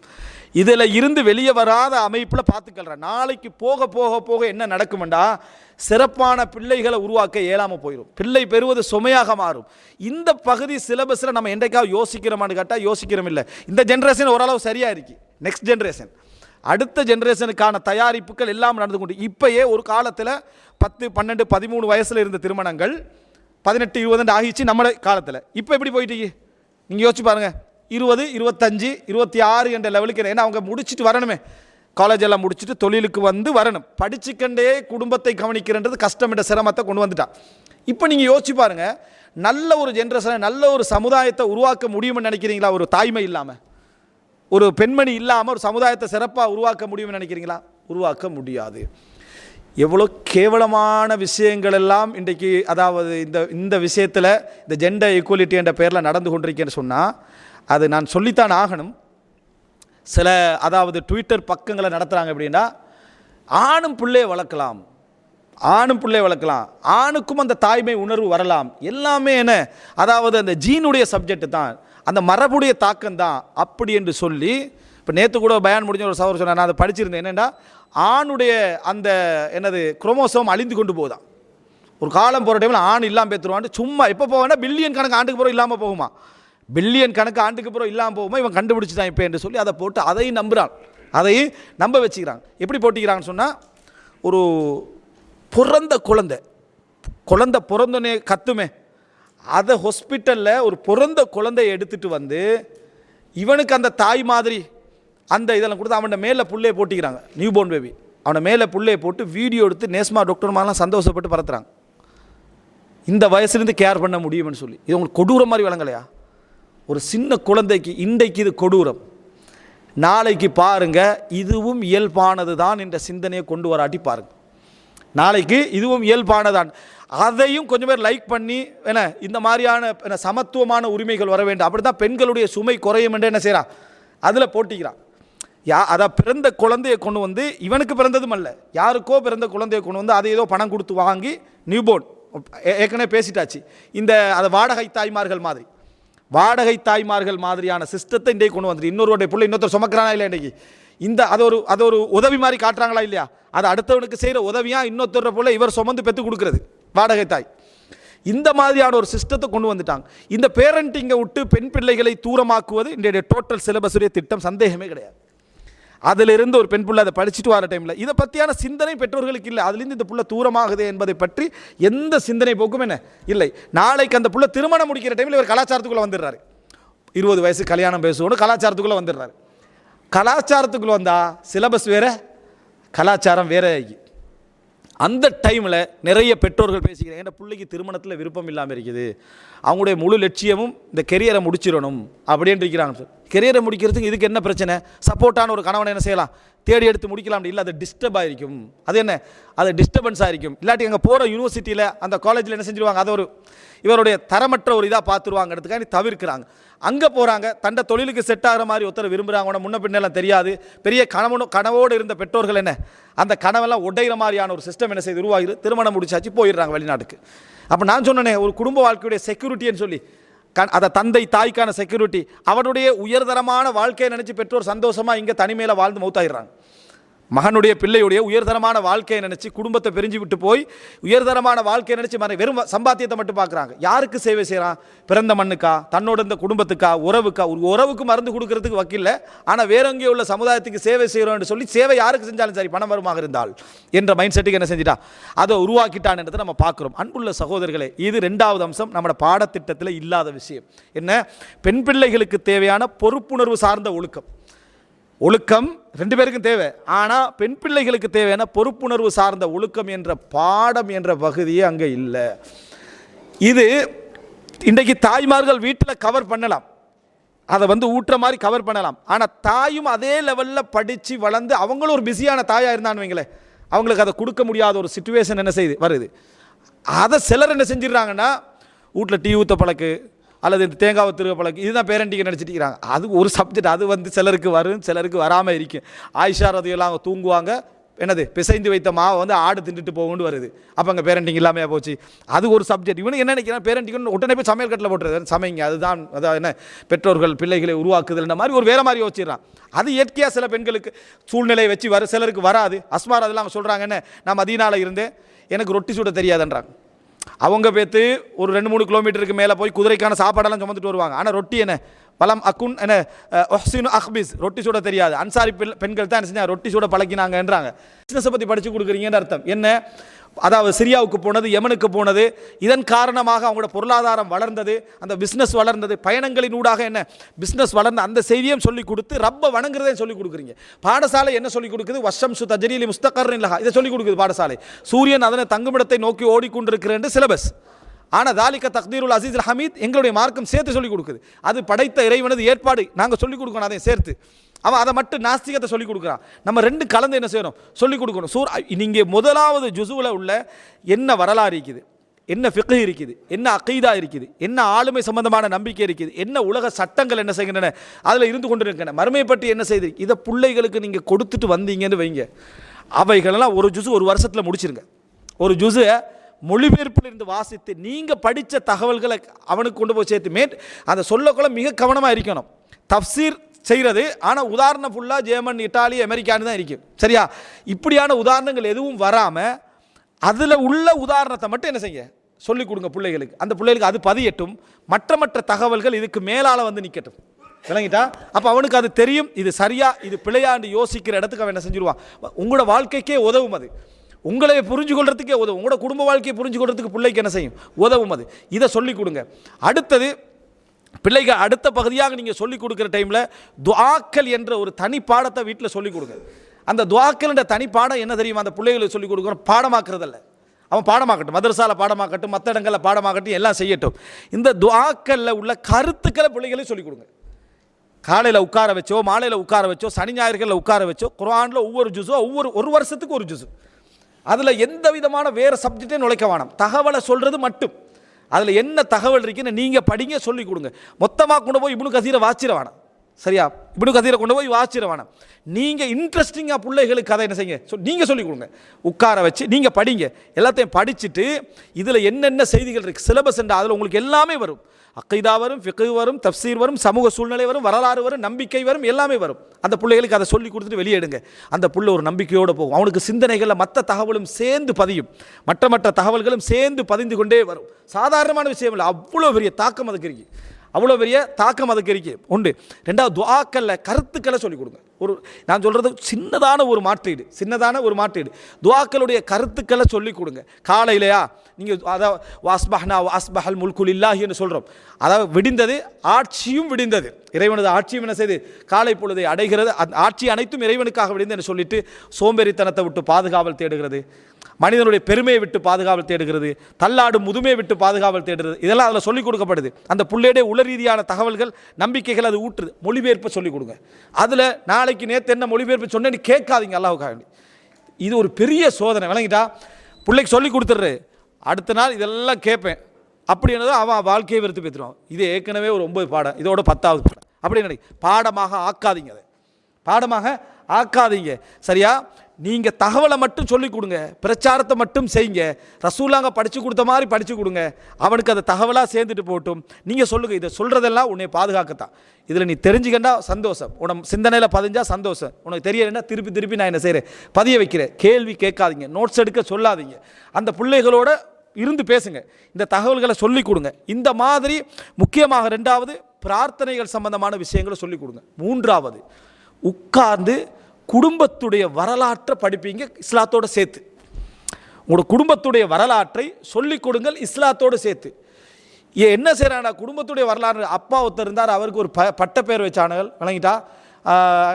இதில் இருந்து வெளியே வராத அமைப்பில் பார்த்துக்கல்றேன். நாளைக்கு போக போக போக என்ன நடக்குமெண்டா, சிறப்பான பிள்ளைகளை உருவாக்க இயலாமல் போயிடும், பிள்ளை பெறுவது சுமையாக மாறும். இந்த பகுதி சிலபஸில் நம்ம என்றைக்காவது யோசிக்கிறோமான்னு கேட்டால் யோசிக்கிறோம் இல்லை. இந்த ஜென்ரேஷன் ஓரளவு சரியாக இருக்கு. நெக்ஸ்ட் ஜென்ரேஷன், அடுத்த ஜென்ரேஷனுக்கான தயாரிப்புகள் எல்லாம் நடந்து கொண்டு இப்போயே ஒரு காலத்தில் 10, 12, 13 வயசில் இருந்த திருமணங்கள் 18, 20 ஆகிச்சு நம்ம காலத்தில். இப்போ எப்படி போயிட்டு நீங்கள் யோசிச்சு பாருங்கள். 20, 25, 26 என்ற லெவலுக்கு. ஏன்னா அவங்க முடிச்சுட்டு வரணுமே, காலேஜ் எல்லாம் முடிச்சுட்டு தொழிலுக்கு வந்து வரணும். படிச்சுக்கண்டே குடும்பத்தை கவனிக்கிறன்றது கஷ்டம் என்ற சிரமத்தை கொண்டு வந்துட்டான். இப்போ நீங்கள் யோசிச்சு பாருங்கள், நல்ல ஒரு ஜென்ரேஷனை நல்ல ஒரு சமுதாயத்தை உருவாக்க முடியும்னு நினைக்கிறீங்களா? ஒரு தாய்மை இல்லாமல், ஒரு பெண்மணி இல்லாமல் ஒரு சமுதாயத்தை சிறப்பாக உருவாக்க முடியும்னு நினைக்கிறீங்களா? உருவாக்க முடியாது. எவ்வளோ கேவலமான விஷயங்கள் எல்லாம் இன்றைக்கு, அதாவது இந்த விஷயத்தில் இந்த ஜெண்டர் ஈக்குவலிட்டி என்ற பேரில் நடந்து கொண்டிருக்கேன்னு சொன்னால் அது நான் சொல்லித்தான் ஆகணும். சில அதாவது ட்விட்டர் பக்கங்களை நடத்துகிறாங்க. எப்படின்னா, ஆணும் பிள்ளையை வளர்க்கலாம், ஆணுக்கும் அந்த தாய்மை உணர்வு வரலாம், எல்லாமே என்ன அதாவது அந்த ஜீனுடைய சப்ஜெக்ட் தான், அந்த மரபுடைய தாக்கம் தான் அப்படி என்று சொல்லி. இப்போ நேற்று கூட பயான் முடிஞ்ச ஒரு சகோதரர் சொன்னார், நான் அதை படிச்சிருந்தேன். என்னென்னா, ஆணுடைய அந்த என்னது குரோமோசோம் அழிந்து கொண்டு போகுதான். ஒரு காலம் போகிற டைமில் ஆண் இல்லாமல் பேத்துருவான். சும்மா எப்போ போவேன்னா பில்லியன் கணக்கு ஆண்டுக்கு பிறகு இல்லாமல் போகுமா, பில்லியன் கணக்கு ஆண்டுக்கு பிறகு இல்லாமல் போகுமா, இவன் கண்டுபிடிச்சிட்டான் இப்போ என்று சொல்லி அதை போட்டு அதையும் நம்புகிறான், அதையும் நம்ப வச்சுக்கிறாங்க. எப்படி போட்டிக்கிறாங்கன்னு சொன்னால், ஒரு பிறந்த குழந்தை பிறந்தோன்னே கத்துமே, அதை ஹாஸ்பிட்டலில் ஒரு பிறந்த குழந்தையை எடுத்துகிட்டு வந்து இவனுக்கு அந்த தாய் மாதிரி அந்த இதெல்லாம் கொடுத்து அவனை மேலே புள்ளையை போட்டிக்கிறாங்க. நியூ போர்ன் பேபி அவனை மேலே புள்ளையை போட்டு வீடியோ எடுத்து நேஸ்மா டாக்டர் மாதிரிலாம் சந்தோஷப்பட்டு பறத்துறாங்க. இந்த வயசுலேருந்து கேர் பண்ண முடியும்னு சொல்லி. இது உங்களுக்கு கொடூரம் மாதிரி விளங்கலையா? ஒரு சின்ன குழந்தைக்கு இன்றைக்கு இது கொடூரம், நாளைக்கு பாருங்கள் இதுவும் இயல்பானது தான் என்ற சிந்தனையை கொண்டு வராட்டி பாருங்கள், நாளைக்கு இதுவும் இயல்பானதான். அதையும் கொஞ்சம் பேர் லைக் பண்ணி என்ன இந்த மாதிரியான சமத்துவமான உரிமைகள் வர வேண்டும், அப்படி தான் பெண்களுடைய சுமை குறையும் என்று என்ன செய்கிறான், அதில் போட்டிக்கிறான். அதை பிறந்த குழந்தையை கொண்டு வந்து, இவனுக்கு பிறந்ததும் அல்ல, யாருக்கோ பிறந்த குழந்தையை கொண்டு வந்து அதை ஏதோ பணம் கொடுத்து வாங்கி நியூபோர்ன், ஏற்கனவே பேசிட்டாச்சு, இந்த அதை வாடகை தாய்மார்கள் மாதிரியான சிஸ்டத்தை இன்றைக்கு கொண்டு வந்துட்டு, இன்னொருடைய பிள்ளை இன்னொருத்தர் சுமக்கிறானா இல்லை இன்றைக்கி, இந்த அது ஒரு உதவி மாதிரி காட்டுறாங்களா இல்லையா? அது அடுத்தவனுக்கு செய்கிற உதவியா இன்னொருத்தர போல இவர் சுமந்து பெற்று கொடுக்குறது வாடகை தாய். இந்த மாதிரியான ஒரு சிஸ்டத்தை கொண்டு வந்துட்டாங்க. இந்த பேரண்டிங்கை விட்டு பெண் பிள்ளைகளை தூரமாக்குவது இன்றைய டோட்டல் சிலபஸுடைய திட்டம், சந்தேகமே கிடையாது. அதிலிருந்து ஒரு பெண் பிள்ளை அதை படிச்சுட்டு வர டைமில் இதை பற்றியான சிந்தனை பெற்றோர்களுக்கு இல்லை. அதுலேருந்து இந்த பிள்ளை தூரமாகுது என்பதை பற்றி எந்த சிந்தனை போக்கும் என்ன இல்லை. நாளைக்கு அந்த பிள்ளை திருமணம் முடிக்கிற டைமில் இவர் கலாச்சாரத்துக்குள்ளே வந்துடுறாரு. 20 வயசு கல்யாணம் பேசுவோன்னு கலாச்சாரத்துக்குள்ளே வந்துடுறாரு. கலாச்சாரத்துக்குள்ளே வந்தால் சிலபஸ் வேறு, கலாச்சாரம் வேற ஆகி அந்த டைமில் நிறைய பெற்றோர்கள் பேசிக்கிறேன், என் பிள்ளைக்கு திருமணத்தில் விருப்பம் இல்லாமல் இருக்குது, அவங்களுடைய முழு லட்சியமும் இந்த கெரியரை முடிச்சிடணும் அப்படின்னு இருக்கிறாங்க சார். கெரியரை முடிக்கிறதுக்கு இதுக்கு என்ன பிரச்சனை? சப்போர்ட்டான ஒரு கணவனை என்ன செய்யலாம், தேடி எடுத்து முடிக்கலாம். இல்லை, அது டிஸ்டர்ப் ஆகிருக்கும். அது என்ன, அது டிஸ்டர்பன்ஸ் ஆகிருக்கும். இல்லாட்டி அங்கே போகிற யூனிவர்சிட்டியில் அந்த காலேஜில் என்ன செஞ்சுருவாங்க, அதை ஒரு இவருடைய தரமற்ற ஒரு இதாக பார்த்துருவாங்கிறதுக்காக தவிர்க்கிறாங்க. அங்கே போகிறாங்க, தண்ட தொழிலுக்கு செட் ஆகிற மாதிரி ஒருத்தர் விரும்புகிறாங்க, முன்ன பின்னெல்லாம் தெரியாது. பெரிய கனவோடு இருந்த பெற்றோர்கள் என்ன, அந்த கனவெல்லாம் உடைகிற மாதிரியான ஒரு சிஸ்டம் என்ன செய்து உருவாகி திருமணம் முடிச்சாச்சு போயிடுறாங்க வெளிநாட்டுக்கு. அப்போ நான் சொன்னேனே, ஒரு குடும்ப வாழ்க்கையுடைய செக்யூரிட்டின்னு சொல்லி, அதை தந்தை தாய்க்கான செக்யூரிட்டி, அவருடைய உயர்தரமான வாழ்க்கையை நினச்சி பெற்றோர் சந்தோஷமாக இங்கே தனிமையில் வாழ்ந்து மௌத்தாயிடுறாங்க. மகனுடைய பிள்ளையுடைய உயர்தரமான வாழ்க்கையை நினச்சி குடும்பத்தை பிரிஞ்சு விட்டு போய் உயர்தரமான வாழ்க்கையை நினச்சி வெறும் சம்பாத்தியத்தை மட்டும் பார்க்குறாங்க. யாருக்கு சேவை செய்கிறான்? பிறந்த மண்ணுக்கா, தன்னோட இந்த குடும்பத்துக்கா, உறவுக்கா? ஒரு உறவுக்கு மருந்து கொடுக்கறதுக்கு வக்கில்லை, ஆனால் வேற எங்கேயோ உள்ள சமுதாயத்துக்கு சேவை செய்கிறோம்னு சொல்லி சேவை யாருக்கு செஞ்சாலும் சரி பணம் வருமாக இருந்தால் என்ற மைண்ட் செட்டுக்கு என்ன செஞ்சிட்டா, அதை உருவாக்கிட்டான் என்றதை நம்ம பார்க்குறோம். அன்புள்ள சகோதரர்களே, இது 2வது அம்சம், நம்மளோட பாடத்திட்டத்தில் இல்லாத விஷயம். என்ன? பெண் பிள்ளைகளுக்கு தேவையான பொறுப்புணர்வு சார்ந்த ஒழுக்கம். ஒழுக்கம் 2 பேருக்கும் தேவை, ஆனால் பெண் பிள்ளைகளுக்கு தேவையான பொறுப்புணர்வு சார்ந்த ஒழுக்கம் என்ற பாடம் என்ற பகுதியே அங்கே இல்லை. இது இன்றைக்கு தாய்மார்கள் வீட்டில் கவர் பண்ணலாம், அதை ஊட்டுற மாதிரி கவர் பண்ணலாம். ஆனால் தாயும் அதே லெவலில் படித்து வளர்ந்து அவங்களும் ஒரு பிஸியான தாயாக இருந்தான்னு வைங்களேன், அவங்களுக்கு அதை கொடுக்க முடியாத ஒரு சிச்சுவேஷன் என்ன செய்யுது வருது. அதை சிலர் என்ன செஞ்சிடறாங்கன்னா, வீட்டில் டீ ஊற்ற பழக்கு அல்லது இந்த தேங்காவை திருக பழக்கு, இதுதான் பேரண்டிங்கை நினச்சிட்டுக்கிறாங்க. அது ஒரு சப்ஜெக்ட், அது சிலருக்கு வரும், சிலருக்கு வராமல் இருக்கும். ஆயிஷா ரதியெல்லாம் அவங்க தூங்குவாங்க, என்னது பிசைந்து வைத்த மாவை ஆடு தின்னுட்டு போகணுன்னு வருது. அப்போ அங்கே பேரண்டிங் இல்லாமல் போச்சு. அது ஒரு சப்ஜெக்ட். இவனு என்ன நினைக்கிறான், பேரண்டிங் உடனே போய் சமையல் கட்டில் போட்டுறது, சமைங்க, அதுதான் அதான் என்ன பெற்றோர்கள் பிள்ளைகளை உருவாக்குதல்ன்ற மாதிரி ஒரு வேறு மாதிரி யோசிச்சிடறான். அது இயற்கையாக சில பெண்களுக்கு சூழ்நிலையை வச்சு சிலருக்கு வராது. அஸ்மார் அதெல்லாம் சொல்கிறாங்க, என்ன, நான் மதீனாவில் இருந்தேன், எனக்கு ரொட்டி சுட தெரியாதுன்றாங்க. அவங்க பேத்து ஒரு 2-3 கிலோமீட்டருக்கு மேலே போய் குதிரைக்கான சாப்பாடெல்லாம் சுமந்துட்டு வருவாங்க. ஆனால் ரொட்டி என்ன, பலம் அக்குன் என்ன ஒஹ்சின் அஹ்பிஸ், ரொட்டி சுட தெரியாது. அன்சாரி பெண்கள் தான் என்ன செஞ்சாங்க, ரொட்டி சுட பழக்கினாங்கன்றாங்க. பிஸ்னஸை பற்றி படித்து கொடுக்குறீங்கன்னு அர்த்தம் என்ன? அதாவது சிரியாவுக்கு போனது, யமனுக்கு போனது, இதன் காரணமாக அவங்களோட பொருளாதாரம் வளர்ந்தது, அந்த பிஸ்னஸ் வளர்ந்தது, பயணங்களின் ஊடாக என்ன பிஸ்னஸ் வளர்ந்த அந்த செய்தியும் சொல்லிக் கொடுத்து ரப்ப வணங்குறதையும் சொல்லிக் கொடுக்குறீங்க. பாடசாலை என்ன சொல்லிக் கொடுக்குது? வஷம்சு தஜ்ரீலி முஸ்தகர்ரின் லஹா, இதை சொல்லிக் கொடுக்குது பாடசாலை. சூரியன் அதனை தங்குமிடத்தை நோக்கி ஓடிக்கொண்டிருக்கிறேன் சிலபஸ். ஆனால் தாலிக்க தக்தீருல் அசீஸ் ஹமீத் எங்களுடைய மார்க்கம் சேர்த்து சொல்லிக் கொடுக்குது. அது படைத்த இறைவனது ஏற்பாடு, நாங்கள் சொல்லிக் கொடுக்கணும் அதையும் சேர்த்து. அவன் அதை மட்டும் நாஸ்திகத்தை சொல்லிக் கொடுக்குறான். நம்ம 2 கலந்து என்ன செய்யணும், சொல்லிக் கொடுக்கணும். நீங்கள் முதலாவது ஜுசுவில் உள்ள என்ன வரலாறு இருக்குது, என்ன ஃபிக்ஹ் இருக்குது, என்ன அகீதா இருக்குது, என்ன ஆளுமை சம்பந்தமான நம்பிக்கை இருக்குது, என்ன உலக சட்டங்கள் என்ன செய்கின்றன, அதில் இருந்து கொண்டு இருக்கின்றன, மறுமையை பற்றி என்ன செய்து, இதை பிள்ளைகளுக்கு நீங்கள் கொடுத்துட்டு வந்தீங்கன்னு வைங்க, அவைகளெல்லாம் ஒரு ஜுசு ஒரு வருஷத்தில் முடிச்சிருங்க. ஒரு ஜுசு மொழிபெயர்ப்பில் இருந்து வாசித்து நீங்கள் படித்த தகவல்களை அவனுக்கு கொண்டு போய் சேர்த்து அதை சொல்லக்குள்ள மிக கவனமாக இருக்கணும். தஃப்சீர் செய்கிறது, ஆனால் உதாரணம் ஃபுல்லாக ஜெர்மன், இட்டாலி, அமெரிக்கான்னு தான் இருக்கும். சரியா? இப்படியான உதாரணங்கள் எதுவும் வராமல் அதில் உள்ள உதாரணத்தை மட்டும் என்ன செய்ய சொல்லிக் கொடுங்க பிள்ளைகளுக்கு. அந்த பிள்ளைகளுக்கு அது பதியட்டும், மற்ற தகவல்கள் இதுக்கு மேலால் நிற்கட்டும். விளங்கிட்டா? அப்போ அவனுக்கு அது தெரியும், இது சரியா இது பிள்ளையாண்டு யோசிக்கிற இடத்துக்கு அவன் என்ன செஞ்சிருவான். உங்களோட வாழ்க்கைக்கே உதவும், அது உங்களை புரிஞ்சு கொள்றதுக்கே உதவும், உங்களோட குடும்ப வாழ்க்கையை புரிஞ்சு கொள்றதுக்கு பிள்ளைக்கு என்ன செய்யும், உதவும். அது இதை சொல்லிக் கொடுங்க. அடுத்தது பிள்ளைக்கு அடுத்த பகுதியாக நீங்கள் சொல்லிக் கொடுக்குற டைமில் துஆக்கள் என்ற ஒரு தனி பாடத்தை வீட்டில் சொல்லிக் கொடுங்க. அந்த துஆக்கள் என்ற தனி பாடம் என்ன தெரியுமா, அந்த பிள்ளைகளுக்கு சொல்லிக் கொடுக்குறோம், பாடமாக்குறதில்ல. அவன் பாடமாக்கட்டும், மதரசாவில் பாடமாக்கட்டும், மற்ற இடங்களில் பாடமாக்கட்டும், எல்லாம் செய்யட்டும். இந்த துஆக்களில் உள்ள கருத்துக்களை பிள்ளைகளையும் சொல்லிக் கொடுங்க. காலையில் உட்கார வச்சோ, மாலையில் உட்கார வச்சோ, சனி ஞாயிறுகளில் உட்கார வச்சோ, குர்ஆனில் ஒவ்வொரு ஜுஸோ ஒரு வருஷத்துக்கு ஒரு ஜுஸு, அதில் எந்த விதமான வேறு சப்ஜெக்டே நுழைக்க வேணாம், தகவலை சொல்கிறது மட்டும். அதில் என்ன தகவல் இருக்குன்னு நீங்கள் படிங்க, சொல்லிக் கொடுங்க. மொத்தமாக கொண்டு போய் இப்னு கசீரை வாசிட வேணாம். சரியா? இப்னு கசீரை கொண்டு போய் வாசிட வேணாம். நீங்கள் இன்ட்ரெஸ்டிங்காக பிள்ளைகளுக்கு கதை என்ன செய்யுங்க, நீங்கள் சொல்லிக் கொடுங்க. உட்கார வச்சு நீங்கள் படிங்க. எல்லாத்தையும் படிச்சுட்டு இதில் என்னென்ன செய்திகள் இருக்குது, சிலபஸ் என்ற அதில் உங்களுக்கு எல்லாமே வரும். அக்கீதா வரும், ஃபிக்ஹ் வரும், தஃப்சீர் வரும், சமூக சூழ்நிலை வரும், வரலாறு வரும், நம்பிக்கை வரும், எல்லாமே வரும். அந்த பிள்ளைகளுக்கு அதை சொல்லி கொடுத்துட்டு வெளியேடுங்க. அந்த பிள்ளை ஒரு நம்பிக்கையோடு போகும். அவனுக்கு சிந்தனைகளில் மற்ற தகவலும் சேர்ந்து பதியும், மற்ற தகவல்களும் சேர்ந்து பதிந்து கொண்டே வரும். சாதாரணமான விஷயம் இல்லை, அவ்வளோ பெரிய தாக்கம் அதுக்கு இருக்கு, அவ்வளோ பெரிய தாக்கம் அதுக்கு இருக்கு உண்டு. 2வது துஆக்களில் கருத்துக்களை சொல்லிக் கொடுங்க. நான் சொல்கிறது சின்னதான ஒரு மாற்றீடு துஆக்களுடைய கருத்துக்களை சொல்லிக் கொடுங்க. காலையிலையா நீங்கள் அதாவது வாஸ்பஹ்னா வாஸ்பஹல் முல்கு லில்லாஹி என்று சொல்கிறோம், அதாவது விடிந்தது, ஆட்சியும் விடிந்தது, இறைவனது ஆட்சியும் என்ன செய்து காலை பொழுதை அடைகிறது, ஆட்சி அனைத்தும் இறைவனுக்காக விடிந்து என்று சொல்லிட்டு சோம்பேறித்தனத்தை விட்டு பாதுகாவல் தேடுகிறது. மனிதனுடைய பெருமையை விட்டு பாதுகாவல் தேடுகிறது, தள்ளாடும் முதுமையை விட்டு பாதுகாவல் தேடுறது, இதெல்லாம் அதில் சொல்லிக் கொடுக்கப்படுது. அந்த பிள்ளையுடைய உள ரீதியான தகவல்கள் நம்பிக்கைகள் அது ஊற்றுது. மொழிபெயர்ப்பை சொல்லிக் கொடுங்க. அதில் நாளைக்கு நேற்று என்ன மொழிபெயர்ப்பு சொன்னேன்னு கேட்காதீங்க. அல்லாஹ்வுக்காக இது ஒரு பெரிய சோதனை. விளங்கிட்டா? பிள்ளைக்கு சொல்லி கொடுத்துட்ரு, அடுத்த நாள் இதெல்லாம் கேட்பேன் அப்படின்னது அவன் வாழ்க்கையை வெறுத்து பேத்துருவான். இது ஏற்கனவே ஒரு 9 பாடம், இதோட 10வது பாடம் அப்படி நினை. பாடமாக ஆக்காதீங்க, அதை பாடமாக ஆக்காதீங்க. சரியா? நீங்கள் தகவலை மட்டும் சொல்லிக் கொடுங்க, பிரச்சாரத்தை மட்டும் செய்யுங்க. ரசூலாங்க படித்து கொடுத்த மாதிரி படித்து கொடுங்க. அவனுக்கு அதை தகவலாக சேர்ந்துட்டு போட்டும். நீங்கள் சொல்லுங்கள், இதை சொல்கிறதெல்லாம் உன்னை பாதுகாக்கத்தான். இதில் நீ தெரிஞ்சுக்கண்டா சந்தோஷம், உனக்கு சிந்தனையில் பதிஞ்சா சந்தோஷம். உனக்கு தெரியலைன்னா திருப்பி திருப்பி நான் என்ன செய்கிறேன், பதிய வைக்கிறேன். கேள்வி கேட்காதீங்க, நோட்ஸ் எடுக்க சொல்லாதீங்க. அந்த பிள்ளைகளோட இருந்து பேசுங்க, இந்த தகவல்களை சொல்லிக் கொடுங்க. இந்த மாதிரி முக்கியமாக 2வது பிரார்த்தனைகள் சம்பந்தமான விஷயங்களை சொல்லிக் கொடுங்க. 3வது உட்கார்ந்து குடும்பத்துடைய வரலாற்றை படிப்பீங்க, இஸ்லாத்தோடு சேர்த்து. உங்களோட குடும்பத்துடைய வரலாற்றை சொல்லிக் கொடுங்கள், இஸ்லாத்தோடு சேர்த்து. என்ன செய்கிறானா, குடும்பத்துடைய வரலாறு, அப்பா ஒருத்தர் இருந்தார், அவருக்கு ஒரு பட்ட பேர் வச்சானுகள். விளங்கிட்டா?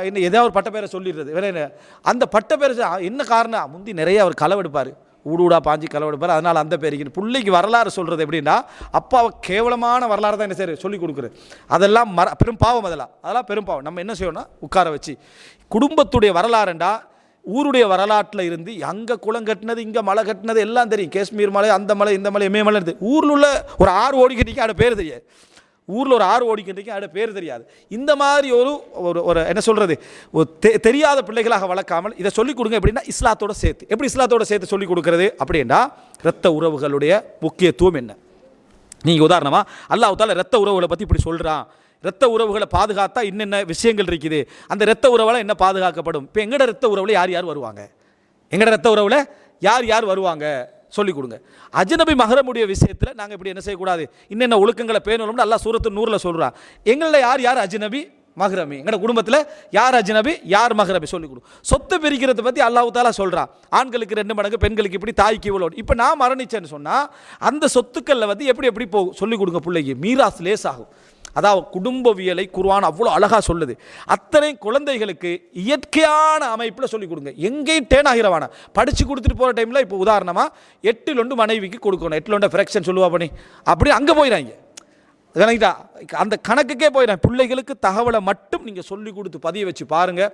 இன்னும் ஏதாவது ஒரு பட்ட பேரை சொல்லிடுறது. வேற அந்த பட்ட பேர் என்ன காரணம், முந்தி நிறைய அவர் களவெடுப்பார், ஊடா பாஞ்சி களவெடுப்பார், அதனால் அந்த பேருக்கு. பிள்ளைக்கு வரலாறு சொல்கிறது எப்படின்னா, அப்பாவை கேவலமான வரலாறு தான் என்ன செய்ய சொல்லிக் கொடுக்குறது. அதெல்லாம் பெரும் பாவம். அதெல்லாம் பெரும் பாவம். நம்ம என்ன செய்யணும்னா, உட்கார வச்சு குடும்பத்துடைய வரலாறுண்டா, ஊருடைய வரலாற்றில் இருந்து அங்கே குளம் கட்டினது, இங்கே மலை கட்டினது எல்லாம் தெரியும். காஷ்மீர் மலை, அந்த மலை, இந்த மலை, இமய மலை இருந்து. ஊரில் உள்ள ஒரு 6 ஓடிக்கிட்டு அதோட பேர் தெரியாது. ஊரில் ஒரு 6 ஓடிக்கிட்டு அதோட பேர் தெரியாது. இந்த மாதிரி ஒரு என்ன சொல்கிறது, ஒரு தெரியாத பிள்ளைகளாக வளர்க்காமல் இதை சொல்லிக் கொடுங்க. எப்படின்னா இஸ்லாத்தோட சேர்த்து. எப்படி இஸ்லாத்தோட சேர்த்து சொல்லிக் கொடுக்குறது அப்படின்னா, இரத்த உறவுகளுடைய முக்கியத்துவம் என்ன. நீங்கள் உதாரணமாக அல்லாஹ் தஆலா இரத்த உறவுகளை பற்றி இப்படி சொல்கிறான். இரத்த உறவுகளை பாதுகாத்தா என்னென்ன விஷயங்கள் இருக்குது, அந்த இரத்த உறவுல என்ன பாதுகாக்கப்படும். இப்போ எங்கட இரத்த உறவுல யார் யார் வருவாங்க, எங்கட இரத்த உறவுல யார் யார் வருவாங்க சொல்லிக் கொடுங்க. அஜ்னபி மஹரமுடைய விஷயத்தில் நாங்கள் இப்படி என்ன செய்யக்கூடாது, இன்னென்ன ஒழுக்கங்களை பேணணும்னு அல்லாஹ் சூரத்து நூறில் சொல்கிறான். எங்களில் யார் யார் அஜ்னபி மஹ்ரமி, எங்களோட குடும்பத்தில் யார் அஜ்னபி யார் மஹ்ரமி சொல்லிக் கொடு. சொத்து பிரிக்கிறத பற்றி அல்லாஹ் தஆலா சொல்கிறான். ஆண்களுக்கு 2 மடங்கு, பெண்களுக்கு இப்படி, தாய்க்கு இவ்வளோ. இப்போ நான் மரணிச்சேன்னு சொன்னால் அந்த சொத்துக்களில் வந்து எப்படி எப்படி போகும் சொல்லிக் கொடுங்க. பிள்ளைக்கு மீராஸ் லேசாகும். அதாவது குடும்பவியலை குர்ஆன் அவ்வளோ அழகாக சொல்லுது. அத்தனை குழந்தைகளுக்கு இயற்கையான அமைப்பில் சொல்லிக் கொடுங்க. எங்கேயும் டேனாகிறவான படித்து கொடுத்துட்டு போகிற டைமில் இப்போ உதாரணமாக 8 மனைவிக்கு கொடுக்கணும், 8 ஃப்ராக்ஷன் சொல்லுவா பண்ணி அப்படி அங்கே போயிடாங்க. அந்த கணக்குக்கே போயிடும். பிள்ளைகளுக்கு தகவலை மட்டும் நீங்கள் சொல்லிக் கொடுத்து பதிய வச்சு பாருங்கள்.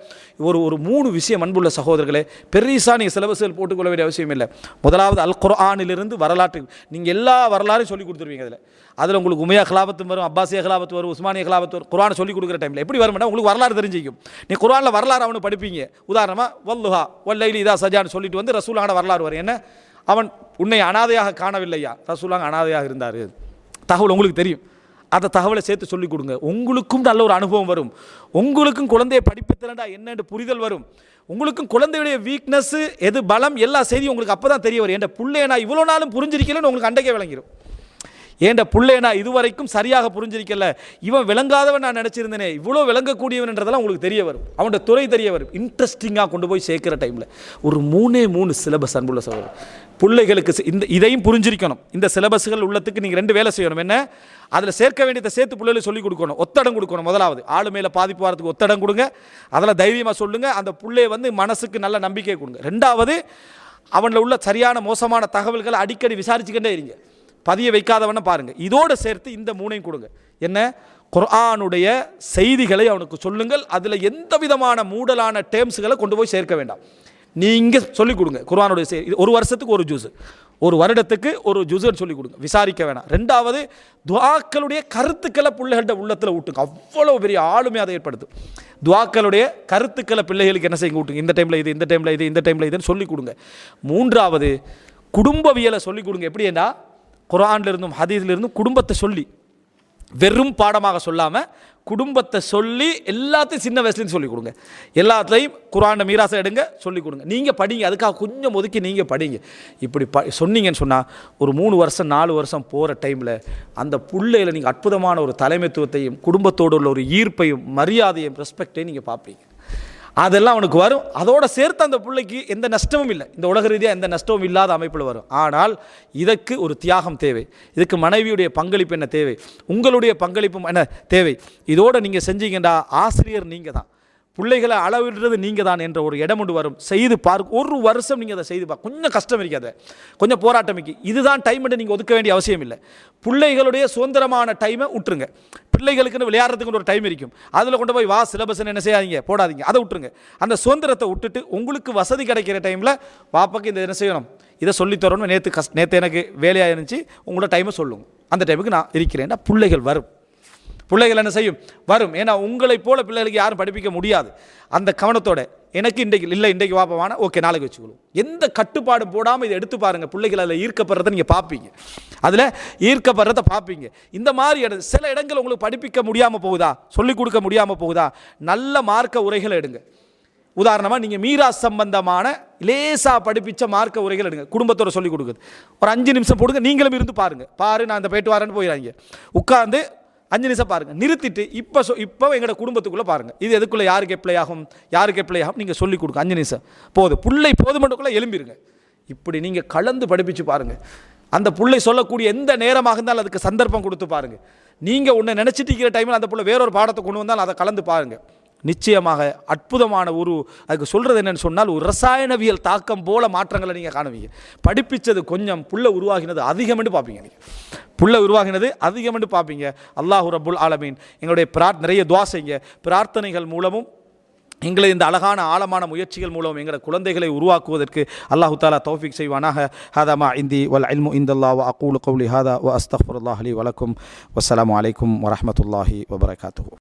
ஒரு 3 விஷயம் அன்புள்ள சகோதரர்களே, பெரிசா நீங்கள் சிலபஸ்கள் போட்டுக்கொள்ள வேண்டிய அவசியம் இல்லை. முதலாவது அல் குர்ஆனிலிருந்து வரலாற்று நீங்கள் எல்லா வரலாறையும் சொல்லிக் கொடுத்துருவீங்க. அதில் உங்களுக்கு உமையா கிலாபத்து வரும், அப்பாசியா கிலாபத்து வரும், உஸ்மானியா கிலாபத்து வரும். குர்ஆனை சொல்லிக் கொடுக்குற டைமில் எப்படி வரும்னா உங்களுக்கு வரலாறு தெரிஞ்சிக்கும். நீ குர்ஆனில் வரலாறு அவனு படிப்பீங்க. உதாரணமாக வல்லுஹா வல்லைலி இதா சஜான்னு சொல்லிட்டு வந்து ரசூலான வரலாறு வரும். என்ன, அவன் உன்னை அனாதையாக காணவில்லையா, ரசூலாங்க அனாதையாக இருந்தார். தகவல் உங்களுக்கு தெரியும். அந்த தகவலை சேர்த்து சொல்லிக் கொடுங்க. உங்களுக்கும் நல்ல ஒரு அனுபவம் வரும். உங்களுக்கும் குழந்தையை படிப்புத்திறண்டா என்னென்று புரிதல் வரும். உங்களுக்கும் குழந்தையுடைய வீக்னஸ் எது பலம் எல்லா செய்தியும் உங்களுக்கு அப்போ தான் தெரிய வரும். என் பிள்ளைய நான் இவ்வளோ நாளும் புரிஞ்சிருக்கலன்னு உங்களுக்கு அண்டைக்கே விளங்கிடும். ஏண்ட பிள்ளைய நான் இதுவரைக்கும் சரியாக புரிஞ்சிருக்கல, இவன் விளங்காதவன் நான் நினச்சிருந்தேனே, இவ்வளோ விளங்கக்கூடியவன்றதெல்லாம் உங்களுக்கு தெரிய வரும். அவனோட துறை தெரிய வரும். இன்ட்ரெஸ்டிங்காக கொண்டு போய் சேர்க்கிற டைமில் ஒரு 3 சிலபஸ் அன்புள்ள சகோதரர் பிள்ளைகளுக்கு இதையும் புரிஞ்சிருக்கணும். இந்த சிலபஸ்கள் உள்ளத்துக்கு நீங்கள் 2 வேலை செய்யணும். என்ன, அதில் சேர்க்க வேண்டியதை சேர்த்து பிள்ளைகளுக்கு சொல்லிக் கொடுக்கணும். ஒத்தடம் கொடுக்கணும். முதலாவது ஆளு மேலே பாதிப்பு வரதுக்கு ஒத்தடம் கொடுங்க. அதில் தைரியமாக சொல்லுங்கள். அந்த பிள்ளையை வந்து மனசுக்கு நல்ல நம்பிக்கை கொடுங்க. 2வது அவனில் உள்ள சரியான மோசமான தகவல்களை அடிக்கடி விசாரிச்சுக்கிட்டே இருங்க. பதிய வைக்காதவன பாருங்க. இதோடு சேர்த்து இந்த 3ஐயும் கொடுங்க. என்ன, குர்ஆனுடைய செய்திகளை அவனுக்கு சொல்லுங்கள். அதில் எந்த விதமான மூடலான டேர்ம்ஸுகளை கொண்டு போய் சேர்க்க வேண்டாம். நீங்கள் சொல்லிக் கொடுங்க. குர்ஆனுடைய ஒரு வருஷத்துக்கு ஒரு ஜூஸ், ஒரு வருடத்துக்கு ஒரு ஜூஸ்ன்னு சொல்லிக் கொடுங்க. விசாரிக்க வேணாம். 2வது துஆக்களுடைய கருத்துக்களை பிள்ளைகள்கிட்ட உள்ளத்தில் ஊட்டுங்க. அவ்வளோ பெரிய ஆளுமை அதை ஏற்படுத்தும். துஆக்களுடைய கருத்துக்களை பிள்ளைகளுக்கு என்ன செய்யுங்க ஊட்டுங்க. இந்த டைமில் இது, இந்த டைமில் இது, இந்த டைமில் இதுன்னு சொல்லிக் கொடுங்க. 3வது குடும்பவியலை சொல்லிக் கொடுங்க. எப்படி என்ன, குர்ஆன்ல இருந்தும் ஹதீஸ்ல இருந்தும் குடும்பத்தை சொல்லி வெறும் பாடமாக சொல்லாமல் குடும்பத்தை சொல்லி எல்லாத்தையும் சின்ன வயசுலேருந்து சொல்லிக் கொடுங்க. எல்லாத்துலேயும் குர்ஆன் மீராசை எடுங்க, சொல்லிக் கொடுங்க. நீங்கள் படிங்க. அதுக்காக கொஞ்சம் ஒதுக்கி நீங்கள் படிங்க. இப்படி சொன்னீங்கன்னு சொன்னால் ஒரு 3 வருஷம் 4 வருஷம் போகிற டைமில் அந்த பிள்ளையில் நீங்கள் அற்புதமான ஒரு தலைமைத்துவத்தையும் குடும்பத்தோடு உள்ள ஒரு ஈர்ப்பையும் மரியாதையும் ரெஸ்பெக்டையும் நீங்கள் பார்ப்பீங்க. அதெல்லாம் அவனுக்கு வரும். அதோடு சேர்த்து அந்த பிள்ளைக்கு எந்த நஷ்டமும் இல்லை. இந்த உலக ரீதியாக எந்த நஷ்டமும் இல்லாத அமைப்பில் வரும். ஆனால் இதற்கு ஒரு தியாகம் தேவை. இதுக்கு மனைவியுடைய பங்களிப்பு என்ன தேவை, உங்களுடைய பங்களிப்பும் என்ன தேவை. இதோடு நீங்கள் செஞ்சீங்கன்னா ஆசிரியர் நீங்கள் தான். பிள்ளைகளை அளவிடுறது நீங்கள் தான் என்ற ஒரு இடம் ஒன்று வரும். செய்து பார்க்க ஒரு வருஷம் நீங்கள் அதை செய்து பார்க்க கொஞ்சம் கஷ்டம் இருக்காது, கொஞ்சம் போராட்டம் இருக்கு. இதுதான் டைம் நீங்கள் ஒதுக்க வேண்டிய அவசியம் இல்லை. பிள்ளைகளுடைய சுதந்திரமான டைமை விட்டுருங்க. பிள்ளைகளுக்குன்னு விளையாடுறதுக்கு ஒரு டைம் இருக்கும், அதில் கொண்டு போய் சிலபஸ் என்ன செய்யாதீங்க, போடாதீங்க, அதை விட்டுருங்க. அந்த சுதந்திரத்தை விட்டுட்டு உங்களுக்கு வசதி கிடைக்கிற டைமில் பாப்பாக்கு இந்த என்ன செய்யணும், இதை சொல்லித்தரணும். நேற்று எனக்கு வேலையாக இருந்துச்சு, உங்களோட டைமை சொல்லுங்க, அந்த டைமுக்கு நான் இருக்கிறேன்னா பிள்ளைகள் வரும். பிள்ளைகள் என்ன செய்யும், வரும். ஏன்னா உங்களைப் போல பிள்ளைகளுக்கு யாரும் படிப்பிக்க முடியாது. அந்த கவனத்தோட எனக்கு இன்றைக்கு வாப்பவானா, ஓகே நாளைக்கு வச்சுக்கணும், எந்த கட்டுப்பாடும் போடாமல் இதை எடுத்து பாருங்கள். பிள்ளைகள் அதில் ஈர்க்கப்படுறதை நீங்கள் பார்ப்பீங்க, அதில் ஈர்க்கப்படுறதை பார்ப்பீங்க. இந்த மாதிரி சில இடங்கள் உங்களுக்கு படிப்பிக்க முடியாமல் போகுதா, சொல்லிக் கொடுக்க முடியாமல் போகுதா, நல்ல மார்க்க உரைகளை எடுங்க. உதாரணமாக நீங்கள் மீராஸ் சம்பந்தமான லேசாக படிப்பிச்ச மார்க்க உரைகள் எடுங்க, குடும்பத்தோட சொல்லிக் கொடுக்குது. ஒரு 5 நிமிஷம் போடுங்க, நீங்களும் இருந்து பாரு நான் இந்த போயிட்டு வரேன்னு போயிடாங்க. உட்கார்ந்து 5 நிமிஷம் பாருங்கள், நிறுத்திட்டு இப்போ எங்களோட குடும்பத்துக்குள்ளே பாருங்கள், இது எதுக்குள்ளே யாருக்கு எப்ளை ஆகும் நீங்கள் சொல்லிக் கொடுங்க. 5 நிமிஷம் போதும், பிள்ளை போதுமன்றக்குள்ளே எழும்பிடுங்க. இப்படி நீங்கள் கலந்து படிப்பிச்சு பாருங்கள். அந்த பிள்ளை சொல்லக்கூடிய எந்த நேரமாக இருந்தாலும் அதுக்கு சந்தர்ப்பம் கொடுத்து பாருங்கள். நீங்கள் ஒன்று நினச்சிட்டு இருக்கிற டைமில் அந்த பிள்ளை வேறொரு பாடத்தை கொண்டு வந்தாலும் அதை கலந்து பாருங்கள். நிச்சயமாக அற்புதமான அதுக்கு சொல்கிறது என்னென்னு சொன்னால், ஒரு ரசாயனவியல் தாக்கம் போல மாற்றங்களை நீங்கள் காணுவீங்க. படிப்பிச்சது கொஞ்சம், புள்ள உருவாகினது அதிகமென்று பார்ப்பீங்க. நீங்கள் புள்ள உருவாகினது அதிகமென்று பார்ப்பீங்க. அல்லாஹு ரப்புல் ஆலமீன் எங்களுடைய நிறைய துஆ செய்யுங்க. பிரார்த்தனைகள் மூலமும் எங்களை இந்த அழகான ஆழமான முயற்சிகள் மூலம் எங்களோட குழந்தைகளை உருவாக்குவதற்கு அல்லாஹு தஆலா தௌஃபீக் செய்வானாக. ஹாதா மா இந்தி வல் இல்மு இந்தல்லாஹ் வ அகூலு கௌலி ஹாதா வ அஸ்தக்ஃபிருல்லாஹ் லி வ லக்கும். வஸ்ஸலாமு அலைக்கும் வ ரஹ்மத்துல்லாஹி வ பரகாத்துஹு.